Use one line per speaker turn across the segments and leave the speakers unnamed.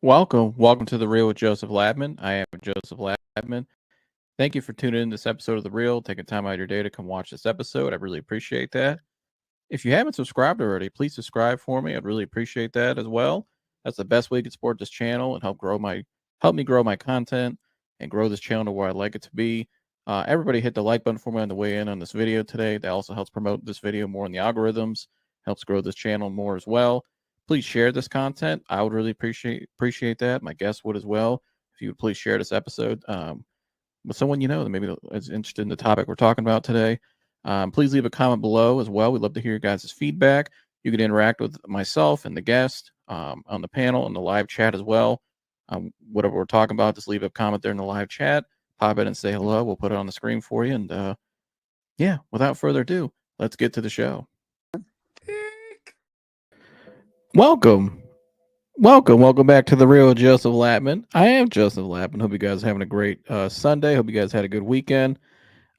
Welcome to The Real with Joseph Labman. I am Joseph Labman. Thank you for tuning in to this episode of The Real, taking time out of your day to come watch this episode. I really appreciate that. If you haven't subscribed already, please subscribe for me. I'd really appreciate that as well. That's the best way you can support this channel and help me grow my content and grow this channel to where I'd like it to be. Everybody hit the like button for me on the way in on this video today. That also helps promote this video more in the algorithms, helps grow this channel more as well. Please share this content. I would really appreciate that. My guests would as well. If you would please share this episode with someone you know that maybe is interested in the topic we're talking about today. Please leave a comment below as well. We'd love to hear your guys' feedback. You can interact with myself and the guest on the panel and the live chat as well. Whatever we're talking about, just leave a comment there in the live chat. Pop in and say hello. We'll put it on the screen for you. And yeah, without further ado, let's get to the show. Welcome back to The Real Joseph Latman. I am Joseph Latman. Hope you guys are having a great Sunday. Hope you guys had a good weekend.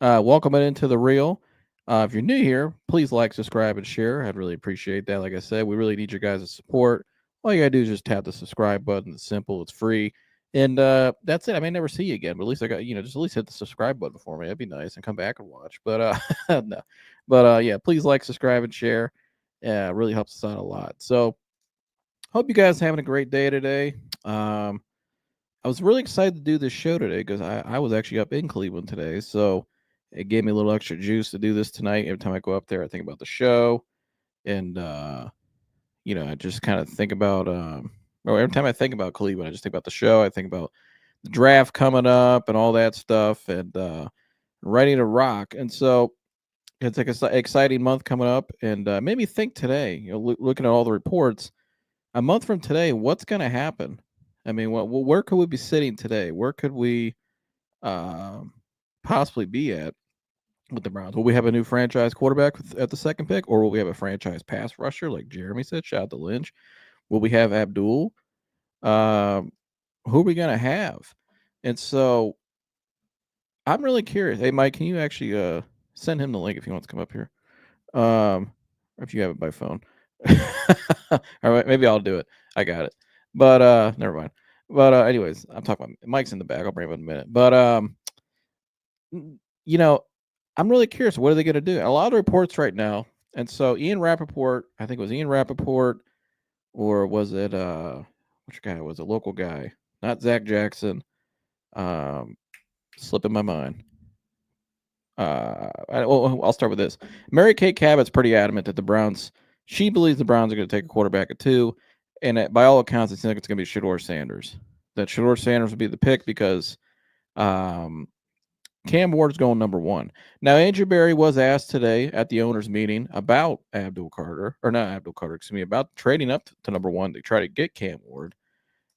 Welcome into The Real. If you're new here, please like, subscribe, and share. I'd really appreciate that. Like I said, we really need your guys' support. All you gotta do is just tap the subscribe button. It's simple. It's free. And that's it. I may never see you again, but at least I got, just at least hit the subscribe button for me. That'd be nice, and come back and watch. But no. But yeah, please like, subscribe, and share. Yeah, it really helps us out a lot. So hope you guys are having a great day today. I was really excited to do this show today because I was actually up in Cleveland today. So it gave me a little extra juice to do this tonight. Every time I go up there, I think about the show. And, I just kind of think about, or every time I think about Cleveland, I just think about the show. I think about the draft coming up and all that stuff and ready to rock. And so it's like an exciting month coming up. And made me think today, looking at all the reports, a month from today, what's going to happen? I mean, where could we be sitting today? Where could we possibly be at with the Browns? Will we have a new franchise quarterback at the second pick, or will we have a franchise pass rusher like Jeremy said? Shout out to Lynch. Will we have Abdul? Who are we going to have? And so I'm really curious. Hey, Mike, can you actually send him the link if he wants to come up here? Or if you have it by phone. All right, maybe I'll do it. I got it. But never mind. But anyways, I'm talking about Mike's in the back. I'll bring him in a minute. But I'm really curious. What are they going to do? A lot of reports right now. And so Ian Rappaport, I think it was Ian Rappaport, or was it which guy was a local guy? Not Zach Jackson. Slipping my mind. I'll start with this. Mary Kay Cabot's pretty adamant that the Browns. She believes the Browns are going to take a quarterback at 2, and by all accounts, it seems like it's going to be Shedeur Sanders. That Shedeur Sanders will be the pick because Cam Ward's going number 1. Now, Andrew Berry was asked today at the owners' meeting about Abdul Carter, about trading up to number 1 to try to get Cam Ward.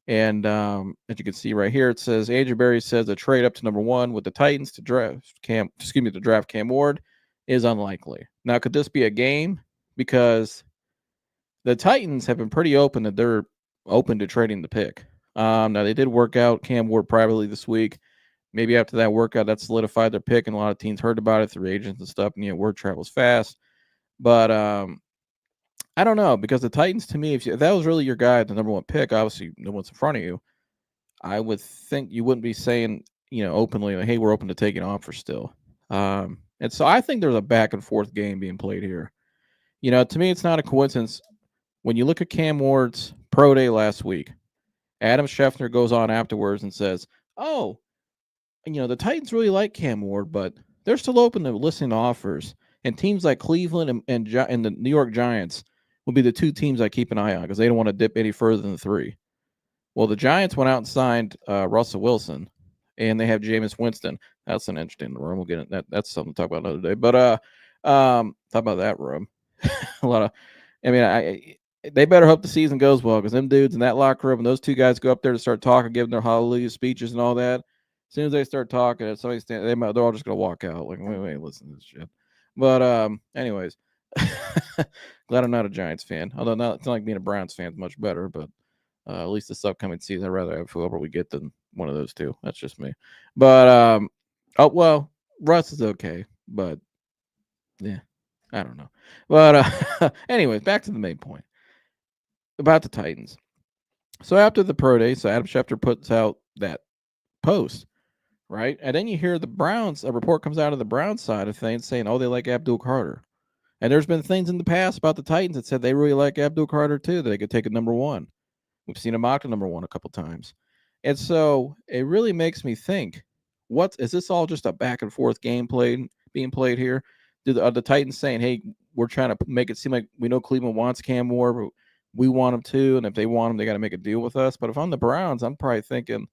And as you can see right here, it says Andrew Berry says a trade up to number 1 with the Titans to draft Cam Ward is unlikely. Now, could this be a game? Because the Titans have been pretty open that they're open to trading the pick. Now, they did work out Cam Ward privately this week. Maybe after that workout, that solidified their pick, and a lot of teams heard about it through agents and stuff, and word travels fast. But I don't know, because the Titans, to me, if that was really your guy, the number 1 pick, obviously no one's in front of you, I would think you wouldn't be saying, openly, like, hey, we're open to taking offers still. And so I think there's a back and forth game being played here. To me, it's not a coincidence. When you look at Cam Ward's pro day last week, Adam Schefter goes on afterwards and says, oh, the Titans really like Cam Ward, but they're still open to listening to offers. And teams like Cleveland and the New York Giants will be the 2 teams I keep an eye on because they don't want to dip any further than 3. Well, the Giants went out and signed Russell Wilson, and they have Jameis Winston. That's an interesting room. We'll get into that. That's something to talk about another day. But talk about that room. They better hope the season goes well because them dudes in that locker room and those 2 guys go up there to start talking, giving their hallelujah speeches and all that. As soon as they start talking, if somebody they're all just gonna walk out. Like, wait, listen to this shit. But anyways, glad I'm not a Giants fan. Although it's not like being a Browns fan is much better. But at least this upcoming season, I'd rather have whoever we get than one of those 2. That's just me. But Russ is okay. But yeah, I don't know. But anyways, back to the main point about the Titans. So after the pro day, so Adam Schefter puts out that post, right? And then you hear the Browns, a report comes out of the Browns side of things saying, oh, they like Abdul Carter. And there's been things in the past about the Titans that said they really like Abdul Carter too, that they could take a number one. We've seen him mocked a number one a couple times. And so it really makes me think, what is this all just a back and forth game played being played here? Are the Titans saying, hey, we're trying to make it seem like we know Cleveland wants Cam Ward, but we want him too, and if they want him, they got to make a deal with us. But if I'm the Browns, I'm probably thinking,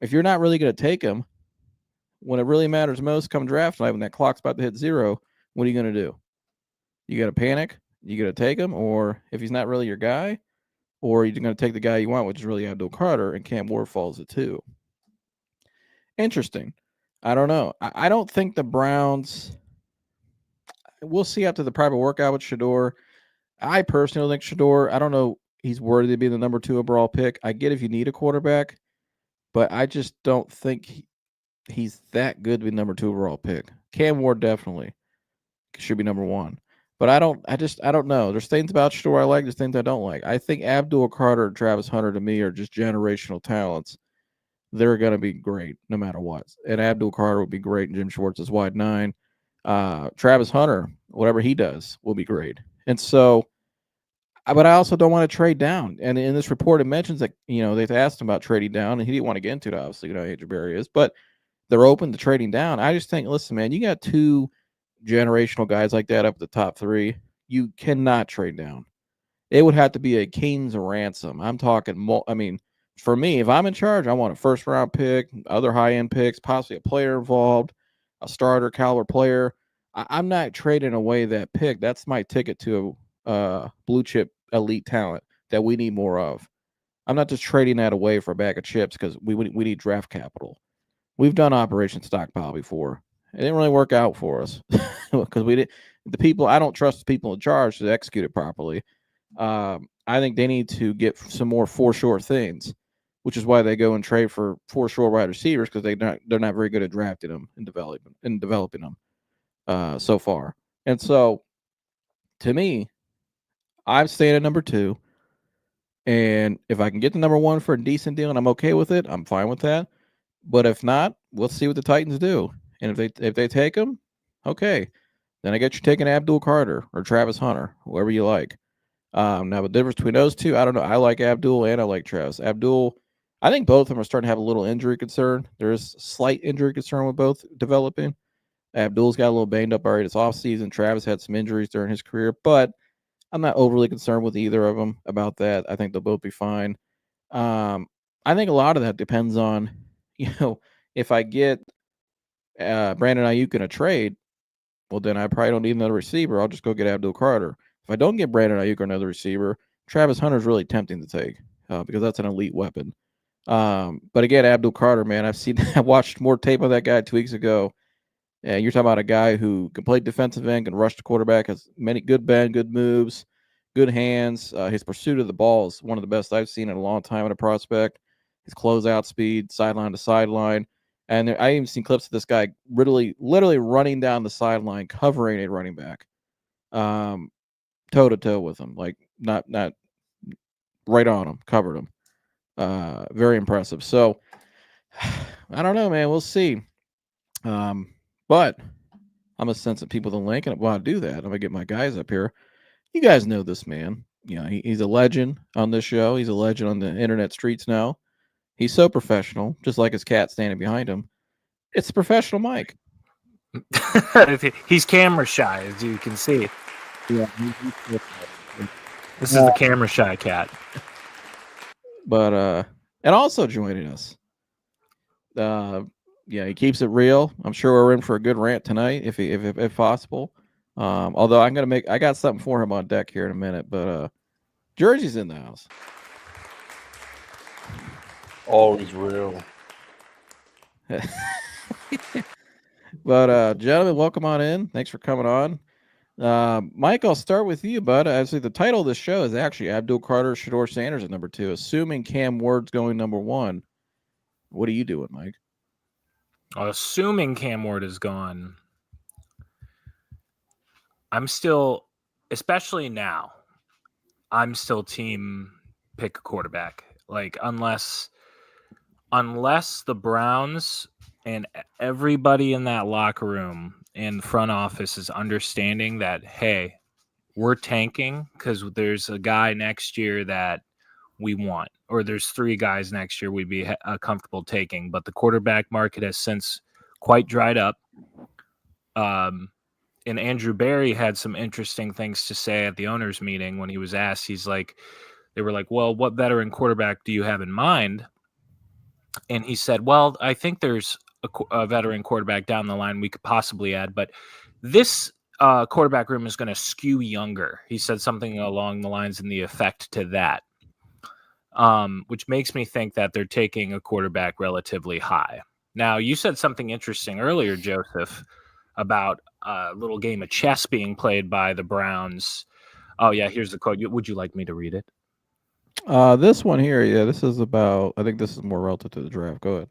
if you're not really going to take him, when it really matters most come draft night, when that clock's about to hit zero, what are you going to do? You got to panic? You got to take him? Or if he's not really your guy, or you're going to take the guy you want, which is really Abdul Carter, and Cam Ward falls at 2. Interesting. I don't know. I don't think the Browns. We'll see after the private workout with Shedeur. I personally think Shedeur, I don't know, he's worthy to be the number 2 overall pick. I get if you need a quarterback, but I just don't think he's that good to be number 2 overall pick. Cam Ward definitely should be number 1. But I don't know. There's things about Shedeur I like, there's things I don't like. I think Abdul Carter and Travis Hunter to me are just generational talents. They're going to be great no matter what. And Abdul Carter would be great, and Jim Schwartz is wide 9. Travis Hunter, whatever he does, will be great. And so, but I also don't want to trade down. And in this report, it mentions that, they've asked him about trading down, and he didn't want to get into it, obviously, how Adrian Berry is, but they're open to trading down. I just think, listen, man, you got 2 generational guys like that up at the top 3. You cannot trade down. It would have to be a king's ransom. I'm talking, for me, if I'm in charge, I want a first round pick, other high end picks, possibly a player involved, a starter caliber player. I'm not trading away that pick. That's my ticket to a blue chip elite talent that we need more of. I'm not just trading that away for a bag of chips because we need draft capital. We've done Operation Stockpile before. It didn't really work out for us because we did the people. I don't trust the people in charge to execute it properly. I think they need to get some more 4 short things, which is why they go and trade for 4 short wide receivers because they're not very good at drafting them and developing them so far. And so, to me, I'm staying at number 2. And if I can get the number 1 for a decent deal and I'm okay with it, I'm fine with that. But if not, we'll see what the Titans do. And if they take him, okay, then I get you taking Abdul Carter or Travis Hunter, whoever you like. Now the difference between those 2, I don't know. I like Abdul and I like Travis. Abdul, I think both of them are starting to have a little injury concern. There is slight injury concern with both developing. Abdul's got a little banged up already this offseason. Travis had some injuries during his career, but I'm not overly concerned with either of them about that. I think they'll both be fine. I think a lot of that depends on, if I get Brandon Ayuk in a trade, well, then I probably don't need another receiver. I'll just go get Abdul Carter. If I don't get Brandon Ayuk or another receiver, Travis Hunter is really tempting to take because that's an elite weapon. But again, Abdul Carter, man, I watched more tape of that guy 2 weeks ago. And you're talking about a guy who can play defensive end, can rush the quarterback, has many good bend, good moves, good hands. His pursuit of the ball is one of the best I've seen in a long time in a prospect. His closeout speed, sideline to sideline. And I even seen clips of this guy literally running down the sideline, covering a running back, toe to toe with him, like not right on him, covered him. Very impressive. So I don't know, man. We'll see. But I'm gonna send some people the link, and while I do that, I'm gonna get my guys up here. You guys know this man. He's a legend on this show. He's a legend on the internet streets now. He's so professional, just like his cat standing behind him. It's a professional Mike.
He's camera shy, as you can see.
Yeah,
this is the camera shy cat.
But and also joining us. He keeps it real. I'm sure we're in for a good rant tonight, if possible. Although I got something for him on deck here in a minute. But Jersey's in the house.
Always real.
But gentlemen, welcome on in. Thanks for coming on. Mike, I'll start with you, bud. Actually, the title of this show is actually Abdul Carter, Shedeur Sanders at number 2. Assuming Cam Ward's going number 1, what are you doing, Mike?
Assuming Cam Ward is gone, I'm still, especially now, I'm still team pick a quarterback. Like unless the Browns and everybody in that locker room and front office is understanding that, hey, we're tanking because there's a guy next year that we want, or there's 3 guys next year we'd be comfortable taking, but the quarterback market has since quite dried up. And Andrew Berry had some interesting things to say at the owners meeting when he was asked. They were like, well, what veteran quarterback do you have in mind? And he said, well, I think there's a veteran quarterback down the line we could possibly add, but this quarterback room is going to skew younger. He said something along the lines in the effect to that, which makes me think that they're taking a quarterback relatively high. Now, you said something interesting earlier, Joseph, about a little game of chess being played by the Browns. Oh, yeah, here's the quote. Would you like me to read it?
This one here, yeah, this is about. I think this is more relative to the draft. Go ahead.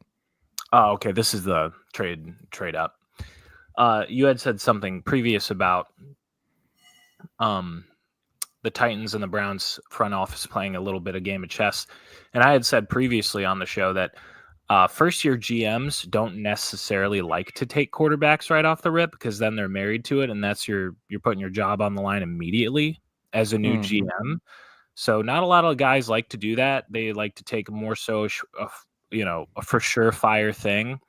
Oh, okay. This is the trade up. You had said something previous about the Titans and the Browns front office playing a little bit of game of chess, and I had said previously on the show that first-year GMs don't necessarily like to take quarterbacks right off the rip because then they're married to it, and that's you're putting your job on the line immediately as a new GM. So not a lot of guys like to do that. They like to take more so, a for sure fire thing.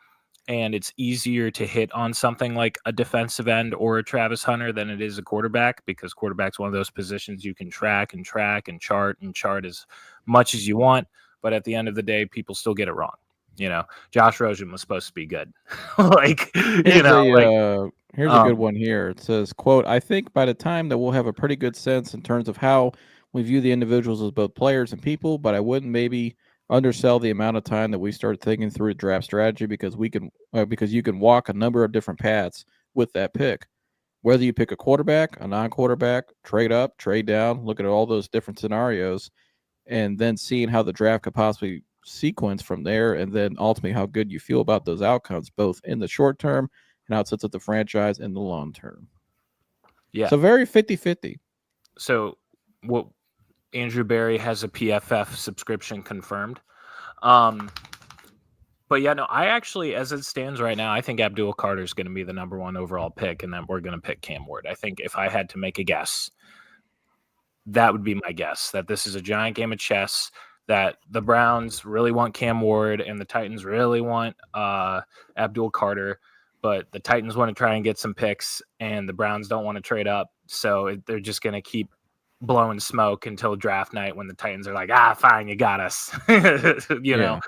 And it's easier to hit on something like a defensive end or a Travis Hunter than it is a quarterback, because quarterback's one of those positions you can track and chart as much as you want. But at the end of the day, people still get it wrong. Josh Rosen was supposed to be good.
Here's a good one here. It says, quote, I think by the time that we'll have a pretty good sense in terms of how we view the individuals as both players and people, but I wouldn't maybe undersell the amount of time that we start thinking through draft strategy because you can walk a number of different paths with that pick. Whether you pick a quarterback, a non-quarterback, trade up, trade down, look at all those different scenarios, and then seeing how the draft could possibly sequence from there, and then ultimately how good you feel about those outcomes, both in the short term and how it sets up the franchise in the long term.
Yeah.
So very 50-50.
So what Andrew Berry has a PFF subscription confirmed. But yeah, no, I actually, as it stands right now, I think Abdul Carter is going to be the number 1 overall pick, and then we're going to pick Cam Ward. I think if I had to make a guess, that would be my guess, that this is a giant game of chess, that the Browns really want Cam Ward and the Titans really want Abdul Carter, but the Titans want to try and get some picks and the Browns don't want to trade up. So they're just going to keep blowing smoke until draft night when the Titans are like, fine, you got us, know,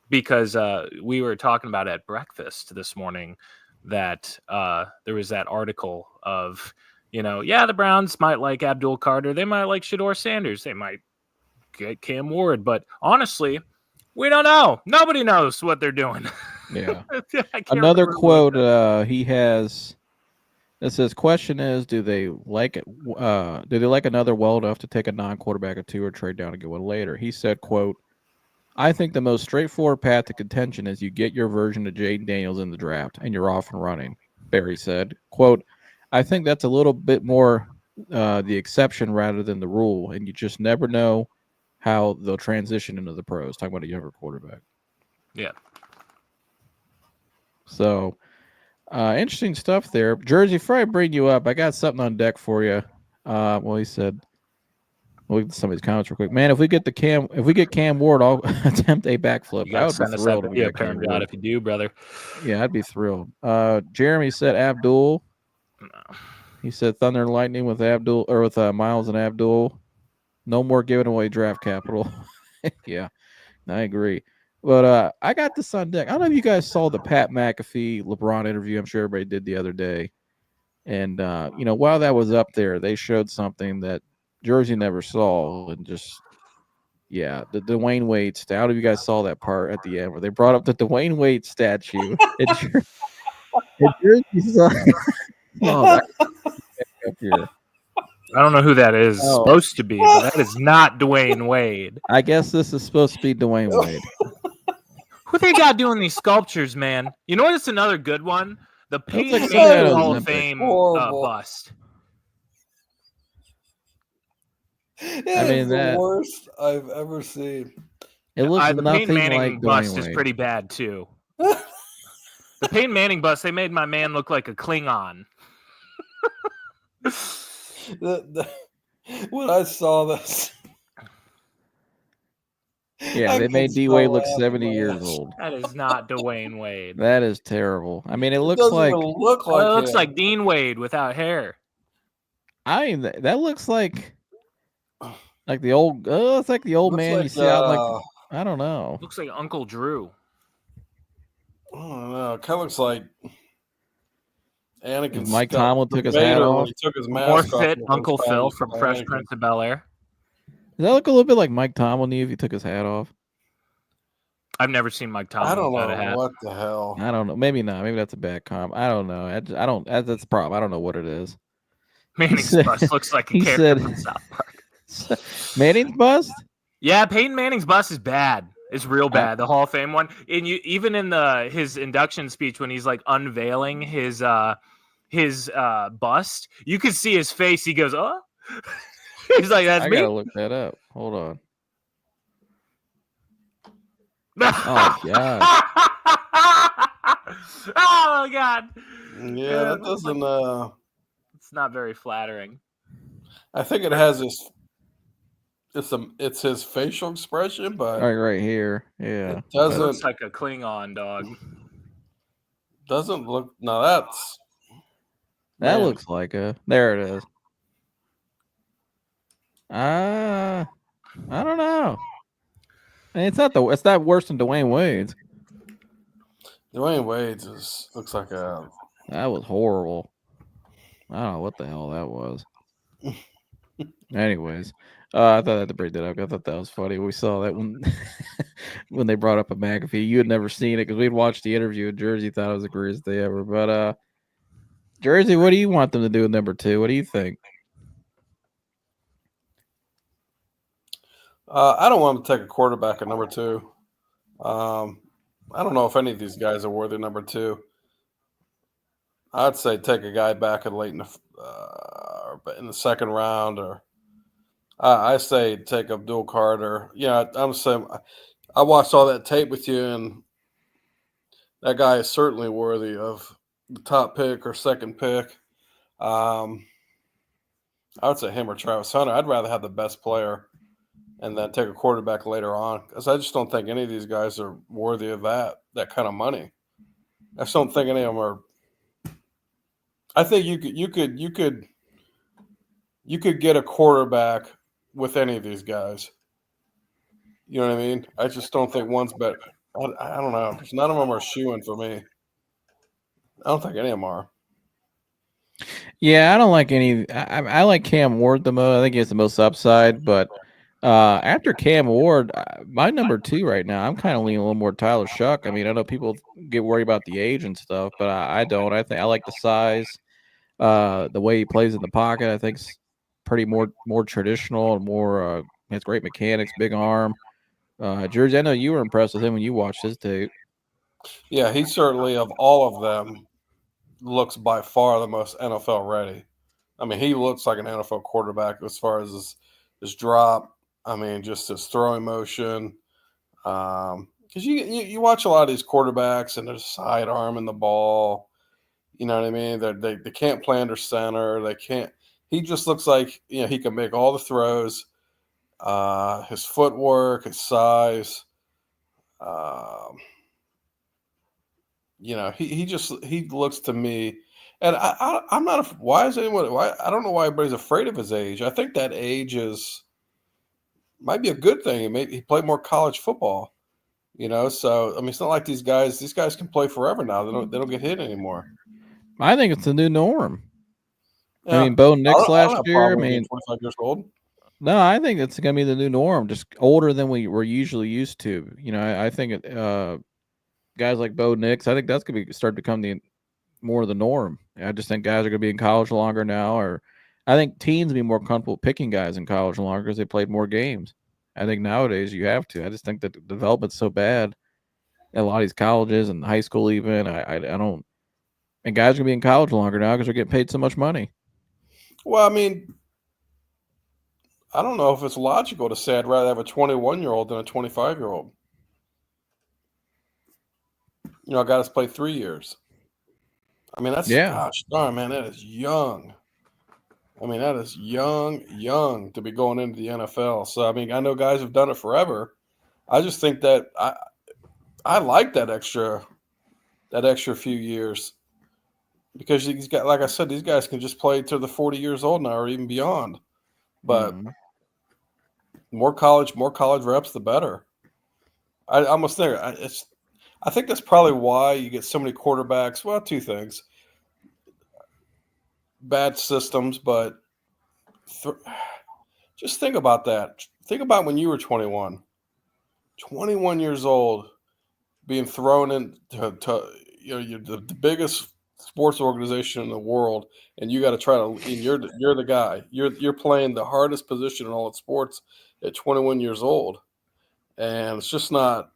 because we were talking about at breakfast this morning that there was that article of, the Browns might like Abdul Carter. They might like Shedeur Sanders. They might get Cam Ward, but honestly, we don't know. Nobody knows what they're doing.
Yeah. Another quote he has. It says, question is, do they like it? Do they like another well enough to take a non-quarterback or 2 or trade down and get one later? He said, quote, I think the most straightforward path to contention is you get your version of Jaden Daniels in the draft and you're off and running. Barry said, quote, I think that's a little bit more the exception rather than the rule, and you just never know how they'll transition into the pros. Talking about a younger quarterback.
Yeah.
So, interesting stuff there. Jersey, before I bring you up, I got something on deck for you. Well, he said, look at some of these comments real quick. Man, if we get Cam Ward, I'll attempt a backflip. I would be thrilled.
If you do, brother.
Yeah, I'd be thrilled. Jeremy said Abdul.
No.
He said Thunder and Lightning with Abdul, or with Miles and Abdul. No more giving away draft capital. Yeah, I agree. But I got this on deck. I don't know if you guys saw the Pat McAfee LeBron interview. I'm sure everybody did the other day. And, while that was up there, they showed something that Jersey never saw. And just, the Dwayne Wade statue. I don't know if you guys saw that part at the end where they brought up the Dwayne Wade statue. Jersey saw up here.
I don't know who that is supposed to be, but that is not Dwayne Wade.
I guess this is supposed to be Dwayne Wade.
Who they got doing these sculptures, man? You know what? It's another good one. The Peyton Hall of Fame bust.
It is the worst I've ever seen.
It looks
the Peyton
nothing
Manning
like
bust
Dwayne
is
Wade.
pretty bad too. The Peyton Manning bust, they made my man look like a Klingon.
When I saw this,
Yeah, they made D Wade look 70 years old.
That is not Dwayne Wade.
That is terrible. I mean, it looks
doesn't
like
even look like
it looks
him.
like Dean Wade without hair.
That looks like the old. It's like the old
Looks
man
like,
you see out like I don't know.
Looks like Uncle Drew.
I don't know. It kind of looks like Anakin.
Mike Tomlin took his hat off.
When he took his mask
More
off
fit
the
Uncle
first time
Phil
he
from
saw
Fresh
Anakin.
Prince of Bel-Air.
Does that look a little bit like Mike Tomlin if he took his hat off?
I've never seen Mike Tomlin
I don't
without a hat.
know what the hell.
I don't know. Maybe not. Maybe that's a bad comp. I don't know. I don't. That's the problem. I don't know what it is.
Manning's bust looks like a
he
character
said-
from South Park.
Manning's bust?
Yeah, Peyton Manning's bust is bad. It's real bad. The Hall of Fame one. And you even in his induction speech when he's like unveiling his bust, you could see his face. He goes, "Oh." He's like, "That's
I
me."
gotta look that up. Hold on. Oh god.
Oh god.
Yeah, that doesn't.
It's not very flattering.
I think it has this. It's his facial expression, but
Right here. Yeah.
it
It
doesn't
looks like a Klingon dog.
look. No, that's
That
man.
looks like a. There it is. I don't know. And it's not worse than Dwayne Wade's.
Dwayne Wade's looks like a.
That was horrible. I don't know what the hell that was. Anyways, I thought I had to bring that up. I thought that was funny. We saw that when when they brought up a McAfee. You had never seen it because we'd watched the interview and Jersey thought it was the greatest day ever. But Jersey, what do you want them to do at number 2? What do you think?
I don't want him to take a quarterback at number 2. I don't know if any of these guys are worthy of number 2. I'd say take a guy back late in the second round, or I say take Abdul Carter. Yeah, I'm saying I watched all that tape with you, and that guy is certainly worthy of the top pick or second pick. I would say him or Travis Hunter. I'd rather have the best player and then take a quarterback later on, because I just don't think any of these guys are worthy of that kind of money. I just don't think any of them are. I think you could get a quarterback with any of these guys. You know what I mean? I just don't think one's better. I don't know. None of them are shoo-in for me. I don't think any of them are.
Yeah, I don't like any. I like Cam Ward the most. I think he has the most upside. But after Cam Ward, my number 2 right now, I'm kind of leaning a little more Tyler Shuck. I mean, I know people get worried about the age and stuff, but I don't. I think I like the size, the way he plays in the pocket. I think it's pretty more traditional and more. Has great mechanics, big arm. Jersey, I know you were impressed with him when you watched his tape.
Yeah, he certainly, of all of them, looks by far the most NFL ready. I mean, he looks like an NFL quarterback as far as his drop. I mean, just his throwing motion. Because you watch a lot of these quarterbacks and they're sidearming the ball. You know what I mean? They can't play under center. They can't. He just looks like he can make all the throws. His footwork, his size. He looks to me, and I'm not. Why is anyone? Why I don't know why everybody's afraid of his age. I think that age might be a good thing. He played more college football, So I mean, it's not like these guys can play forever now. They don't get hit anymore.
I think it's the new norm.
Yeah.
I mean, Bo Nix
I don't
last
have a
year. I
problem with
mean,
being 25 years old.
No, I think it's going to be the new norm, just older than we were usually used to. I think guys like Bo Nix, I think that's going to start to become more of the norm. I just think guys are going to be in college longer now, or I think teens be more comfortable picking guys in college longer because they played more games. I think nowadays you have to. I just think that the development's so bad at a lot of these colleges and high school even. I don't. And guys are going to be in college longer now because they're getting paid so much money.
Well, I mean, I don't know if it's logical to say I'd rather have a 21-year-old than a 25-year-old. A guy that's played 3 years. I mean, gosh darn, man, that is young. I mean, that is young to be going into the NFL. So, I mean, I know guys have done it forever. I just think that I like that extra few years because he's got, like I said, these guys can just play till they're 40 years old now or even beyond. But more college reps, the better. I almost think I think that's probably why you get so many quarterbacks. Well, two things: bad systems, but just think about that. Think about when you were 21 years old, being thrown into you're the biggest sports organization in the world, and you got to try to. And you're the guy. You're playing the hardest position in all of sports at 21 years old, and it's just not.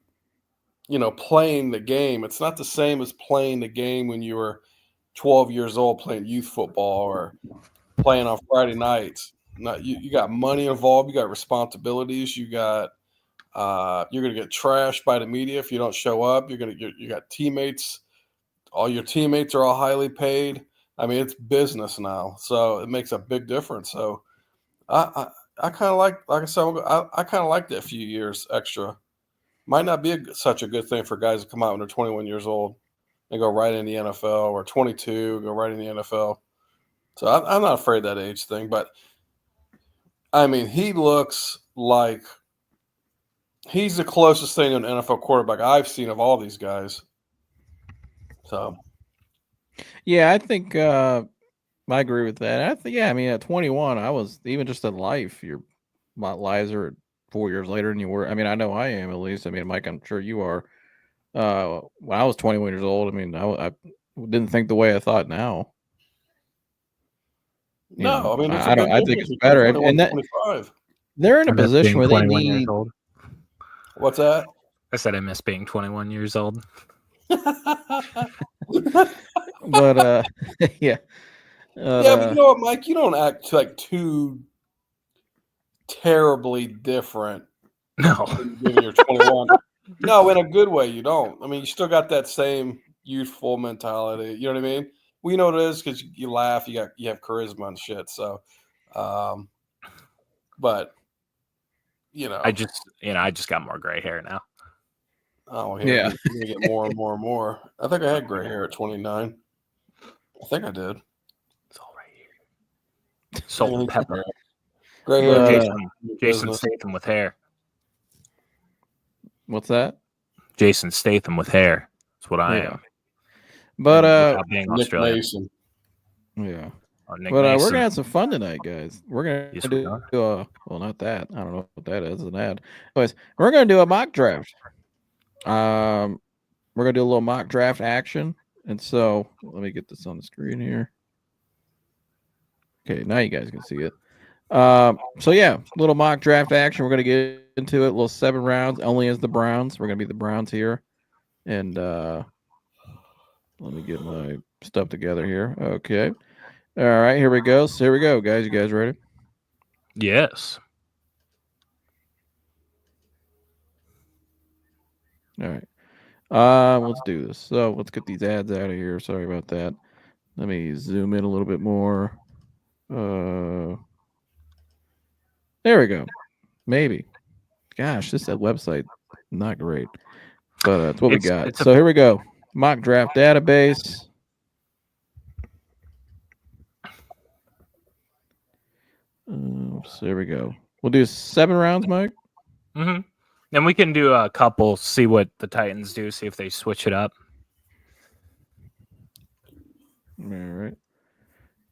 Playing the game. It's not the same as playing the game when you were 12 years old playing youth football or playing on Friday nights. You got money involved. You got responsibilities. You got you're gonna get trashed by the media if you don't show up. You got teammates. All your teammates are all highly paid. I mean, it's business now, so it makes a big difference. So I kind of like I said, I kind of like that few years extra. Might not be such a good thing for guys to come out when they're 21 years old and go right in the NFL, or 22, go right in the NFL. So I'm not afraid of that age thing. But, I mean, he looks like he's the closest thing to an NFL quarterback I've seen of all these guys. So,
yeah, I think I agree with that. I mean, at 21, I was even just in life. You're a lot wiser 4 years later than you were. I mean, I know I am, at least. I mean, Mike, I'm sure you are. When I was 21 years old, I mean, I didn't think the way I thought now.
I mean,
I don't. I think it's better, and that
25.
they're in a position where they need.
Old.
What's that?
I said I miss being 21 years old.
But yeah.
Yeah, but you know what, Mike? You don't act like too terribly different.
No,
when you're 21. No, in a good way, you don't. I mean, you still got that same youthful mentality. You know what I mean? We know what it is because you laugh, you have charisma and shit. So, but
I just got more gray hair now.
Oh, yeah, you're gonna get more and more and more. I think I had gray hair at 29. I think I did.
It's all right here. Salt and pepper.
Gray hair.
Jason Statham with hair.
What's that?
Jason Statham with hair. That's what I am.
But
being
Nick
Australian.
Mason.
Yeah.
Nick
But
Mason.
we're gonna have some fun tonight, guys. We're gonna
Yes,
do well, not that. I don't know what that is. An ad. Anyways, we're gonna do a mock draft. We're gonna do a little mock draft action, and so let me get this on the screen here. Okay, now you guys can see it. So yeah, little mock draft action. We're gonna get into it. Little 7 rounds, only as the Browns. We're gonna be the Browns here, and let me get my stuff together here. Okay. All right, here we go. So here we go, guys. You guys ready?
Yes.
All right. Let's do this. So let's get these ads out of here. Sorry about that. Let me zoom in a little bit more. There we go. Maybe. Gosh, that website not great, but that's what we got. So here we go. Mock draft database. So there we go. We'll do 7 rounds, Mike.
Mm-hmm. And we can do a couple, see what the Titans do, see if they switch it up.
All right.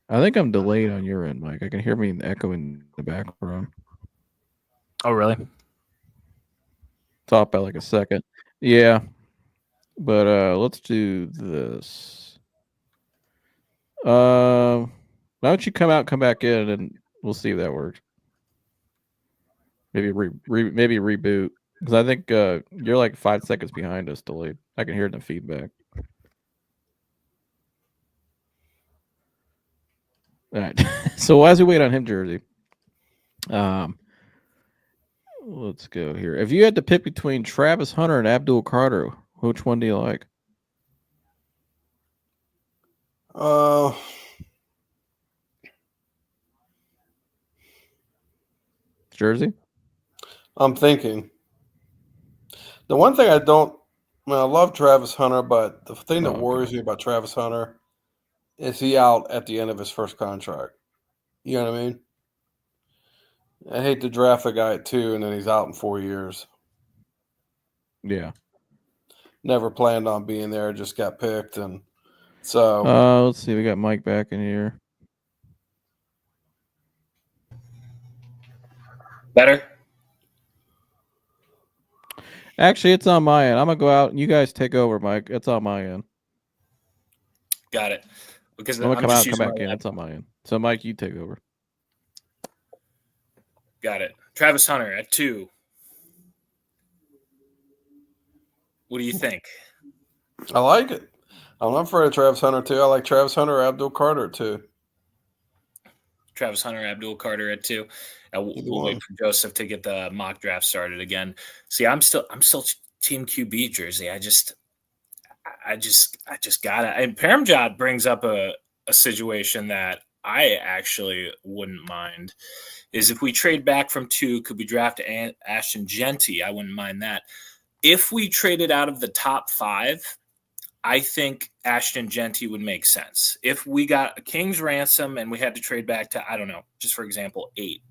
I think I'm delayed on your end, Mike. I can hear me echoing in the background.
Oh, really?
Top by like a second. Yeah. But let's do this. Why don't you come back in, and we'll see if that works. Maybe maybe reboot, because I think you're like 5 seconds behind us delayed. I can hear it in the feedback. All right. So as we wait on him, Jersey, Let's go here. If you had to pick between Travis Hunter and Abdul Carter, which one do you like? Jersey?
I'm thinking. The one thing I love Travis Hunter, but the thing that worries me about Travis Hunter is he out at the end of his first contract. You know what I mean? I hate to draft a guy at 2 and then he's out in 4 years.
Yeah.
Never planned on being there, just got picked. And so.
Let's see. We got Mike back in here.
Better?
Actually, it's on my end. I'm going to go out and you guys take over, Mike. It's on my end.
Got it. Because
I'm going to come out and come back in. It's on my end. So, Mike, you take over.
Got it. Travis Hunter at 2. What do you think?
I like it. I'm not afraid of Travis Hunter, too. I like Travis Hunter or Abdul Carter, too.
Travis Hunter, Abdul Carter at 2. We'll wait for Joseph to get the mock draft started again. See, I'm still Team QB Jersey. I just gotta. And Paramjot brings up a situation that I actually wouldn't mind. Is if we trade back from 2, could we draft Ashton Genty? I wouldn't mind that. If we traded out of the top 5, I think Ashton Genty would make sense. If we got a king's ransom and we had to trade back to, I don't know, just for example, 8.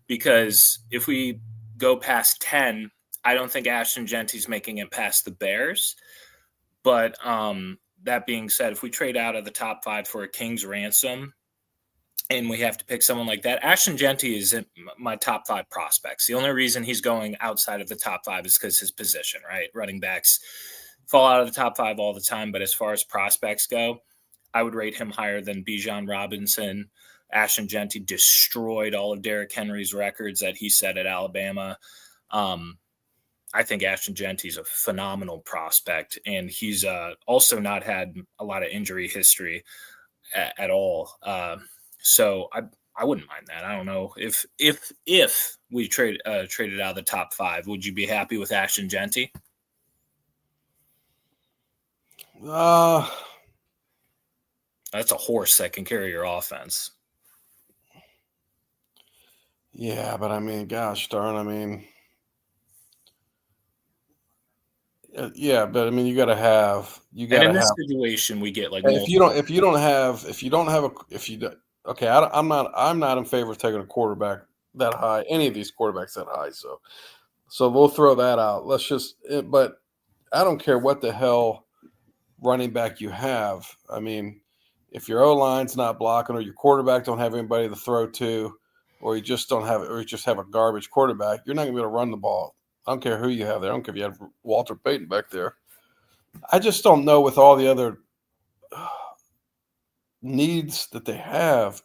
Because if we go past 10, I don't think Ashton Genty's making it past the Bears. But that being said, if we trade out of the top 5 for a king's ransom and we have to pick someone like that, Ashton Genty is in my top 5 prospects. The only reason he's going outside of the top 5 is because his position, right? Running backs fall out of the top 5 all the time. But as far as prospects go, I would rate him higher than Bijan Robinson. Ashton Genty destroyed all of Derrick Henry's records that he set at Alabama. I think Ashton Genty's a phenomenal prospect, and he's also not had a lot of injury history at all. So I wouldn't mind that. I don't know if we traded out of the top 5, would you be happy with Ashton Genty? That's a horse that can carry your offense.
Yeah, but I mean, gosh darn, I mean, yeah, but I mean, you got to have. And
in this situation, we get like
if you don't have I'm not in favor of taking a quarterback that high, any of these quarterbacks that high. So we'll throw that out. But I don't care what the hell running back you have. I mean, if your O-line's not blocking or your quarterback don't have anybody to throw to, or you just have a garbage quarterback, you're not going to be able to run the ball. I don't care who you have there. I don't care if you have Walter Payton back there. I just don't know with all the other needs that they have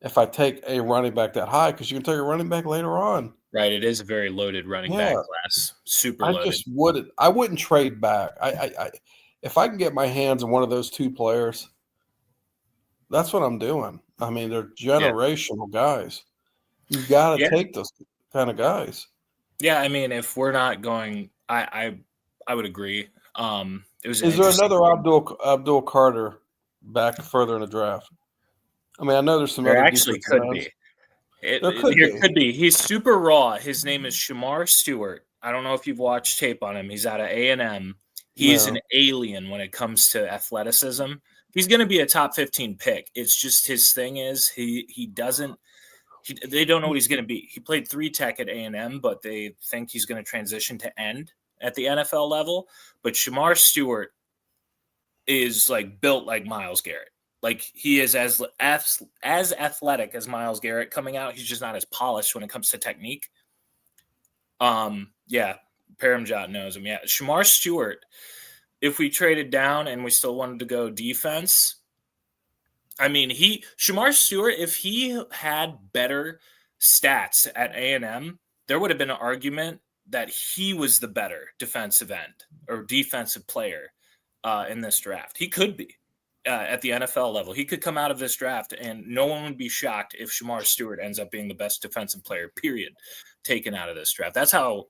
if I take a running back that high, because you can take a running back later on.
Right. It is a very loaded running back class. Super loaded.
I wouldn't trade back. I if I can get my hands on one of those 2 players, that's what I'm doing. I mean, they're generational guys. You got to take those kind of guys.
Yeah, I mean, if we're not going, I would agree. Is
there another Abdul Carter back further in the draft? I mean, I know there's some
there
other
actually could be. There could be. He's super raw. His name is Shedeur Sanders. I don't know if you've watched tape on him. He's out of A&M. He's an alien when it comes to athleticism. He's going to be a top 15 pick. It's just his thing is they don't know what he's going to be. He played 3 tech at A&M, but they think he's going to transition to end at the NFL level. But Shedeur Sanders is like built like Myles Garrett. Like he is as athletic as Myles Garrett coming out. He's just not as polished when it comes to technique. Yeah, Paramjot knows him. Yeah, Shedeur Sanders. If we traded down and we still wanted to go defense, I mean, Shedeur Sanders, if he had better stats at A&M, there would have been an argument that he was the better defensive end or defensive player in this draft. He could be. at the NFL level. He could come out of this draft, and no one would be shocked if Shamar Stewart ends up being the best defensive player, period, taken out of this draft. That's how,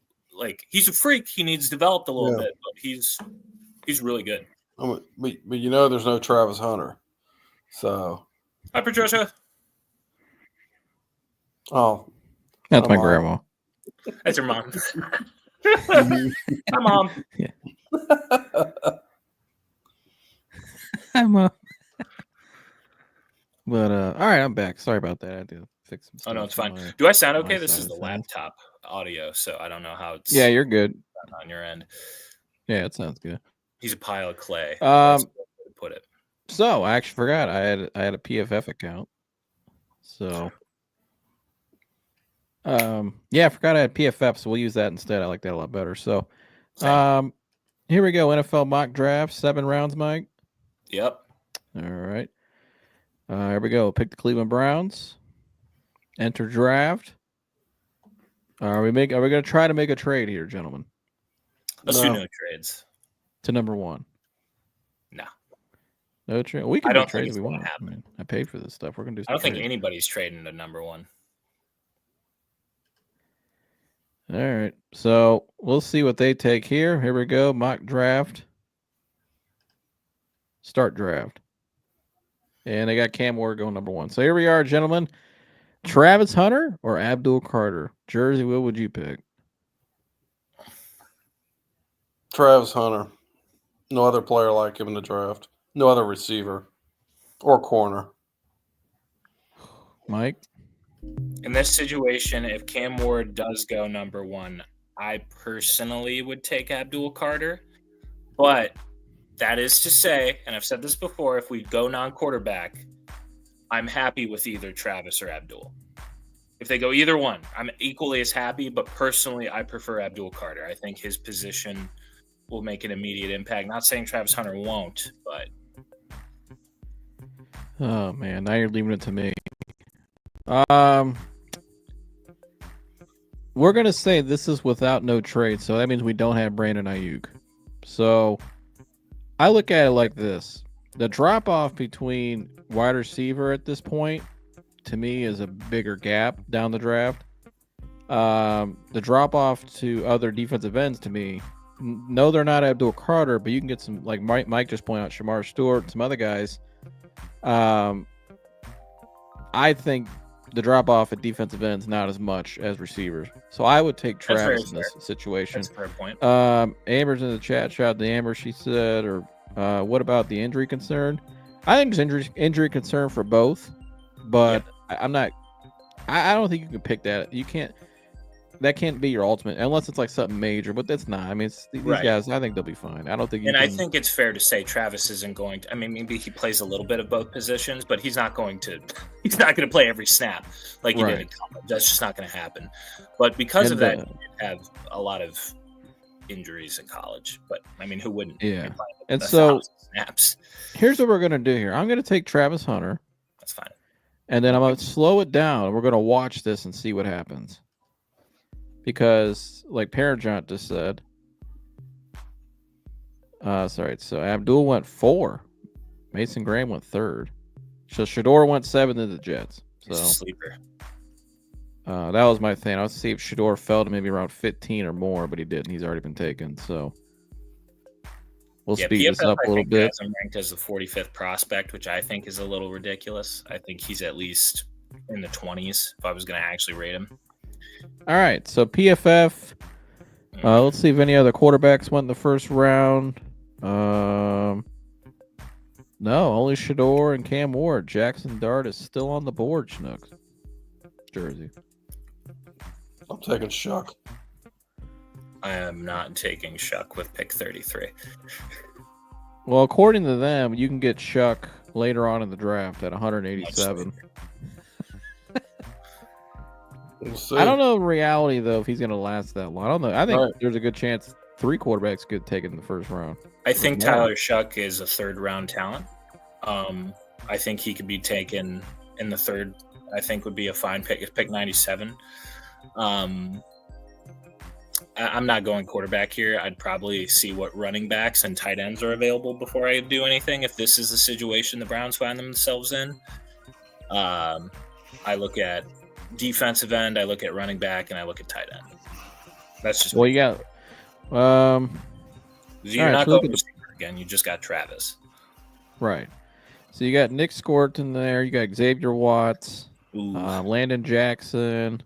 he's a freak. He needs developed a little bit, but he's really good.
But there's no Travis Hunter. So.
Hi, Patricia.
Oh.
That's my grandma.
That's your mom. Hi, Mom.
Yeah. Hi, Mom. But all right, I'm back. Sorry about that. I had to fix some stuff.
Oh no, it's fine. Do I sound okay? This is the laptop audio, so I don't know how it's.
Yeah, you're good
on your end.
Yeah, it sounds good.
He's a pile of clay. That's the way to put it.
So I actually forgot I had a PFF account. So yeah, I forgot I had PFF, so we'll use that instead. I like that a lot better. So here we go. NFL mock draft, 7 rounds, Mike.
Yep.
All right. Here we go. Pick the Cleveland Browns. Enter draft. Are we going to try to make a trade here, gentlemen?
Let's do no trades.
To number 1.
No.
No trade. We can
do
trade if we want. I paid for this stuff. We're going to do some
I don't think
trades.
anybody's trading to number 1.
All right. So we'll see what they take here. Here we go. Mock draft. Start draft. And they got Cam Ward going number 1. So here we are, gentlemen. Travis Hunter or Abdul Carter? Jersey, what would you pick?
Travis Hunter. No other player like him in the draft. No other receiver or corner.
Mike?
In this situation, if Cam Ward does go number 1, I personally would take Abdul Carter. But that is to say, and I've said this before, if we go non-quarterback, I'm happy with either Travis or Abdul. If they go either one, I'm equally as happy, but personally, I prefer Abdul Carter. I think his position will make an immediate impact. Not saying Travis Hunter won't, but...
Oh, man, now you're leaving it to me. We're going to say this is without no trade, so that means we don't have Brandon Ayuk. So I look at it like this. The drop-off between wide receiver at this point, to me, is a bigger gap down the draft. The drop-off to other defensive ends, to me, no, they're not Abdul Carter, but you can get some, like Mike just pointed out, Shamar Stewart and some other guys. I think the drop-off at defensive ends not as much as receivers. So I would take Travis in this situation.
That's a fair point.
Amber's in the chat. Shout out to Amber. She said, or what about the injury concern? I think there's injury concern for both, but I'm not. I don't think you can pick that. You can't. That can't be your ultimate unless it's like something major, but that's not. I mean, these guys. I think they'll be fine. I don't think.
I think it's fair to say Travis isn't going to. I mean, maybe he plays a little bit of both positions, but he's not going to. He's not going to play every snap like he did in college. That's just not going to happen. But because of that, you have a lot of injuries in college. But I mean, who wouldn't?
Yeah. And so
snaps.
Here's what we're going to do here. I'm going to take Travis Hunter.
That's fine.
And then I'm going to slow it down. We're going to watch this and see what happens. Because, like Parajant just said, so Abdul went 4. Mason Graham went 3rd. So Shedeur went 7 to the Jets. So
he's a sleeper.
That was my thing. I was see if Shedeur fell to maybe around 15 or more, but he didn't. He's already been taken. So we'll speed
PFF,
this up a little bit.
Has him ranked as the 45th prospect, which I think is a little ridiculous. I think he's at least in the 20s if I was going to actually rate him.
All right, so PFF. Let's see if any other quarterbacks went in the first round. No, only Shedeur and Cam Ward. Jackson Dart is still on the board, Schnooks. Jersey.
I'm taking Shuck.
I am not taking Shuck with pick 33.
Well, according to them, you can get Shuck later on in the draft at 187. I don't know in reality, though, if he's going to last that long. I don't know. I think there's a good chance 3 quarterbacks could take it in the first round.
I think Tyler Shuck is a 3rd-round talent. I think he could be taken in the 3rd. I think would be a fine pick. Pick 97. I'm not going quarterback here. I'd probably see what running backs and tight ends are available before I do anything. If this is the situation the Browns find themselves in, I look at defensive end, I look at running back, and I look at tight end. That's just
Well, you got.
you're
right,
not
so look
going
at
receiver again. You just got Travis.
Right. So you got Nick Scorton there. You got Xavier Watts, Landon Jackson.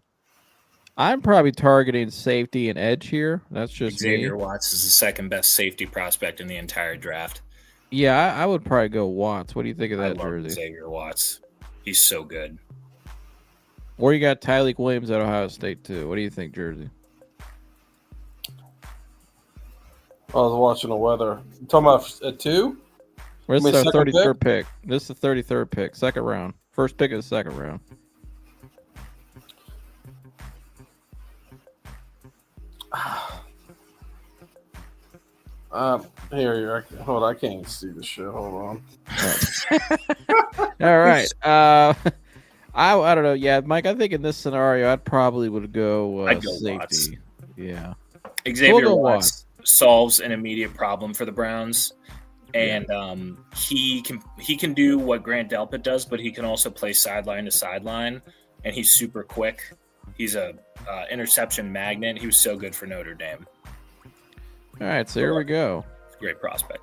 I'm probably targeting safety and edge here. That's just
Xavier
me.
Watts is the second best safety prospect in the entire draft.
Yeah, I would probably go Watts. What do you think of
I
that
love
jersey?
Xavier Watts. He's so good.
Or you got Tyleek Williams at Ohio State too. What do you think, Jersey?
I was watching the weather. You talking about at 2?
Well, this
I
is
mean,
our
second
33rd pick. This is the 33rd pick, second round. First pick of the second round.
Here, hold on. I can't even see the shit. Hold on.
All right. I don't know. Yeah, Mike, I think in this scenario, I'd probably would go,
I'd go
safety.
Watts.
Yeah.
Xavier
go
Watts solves an immediate problem for the Browns, and he can do what Grant Delpit does, but he can also play sideline to sideline, and he's super quick. He's a interception magnet. He was so good for Notre Dame.
All right, so here we go.
Great prospect.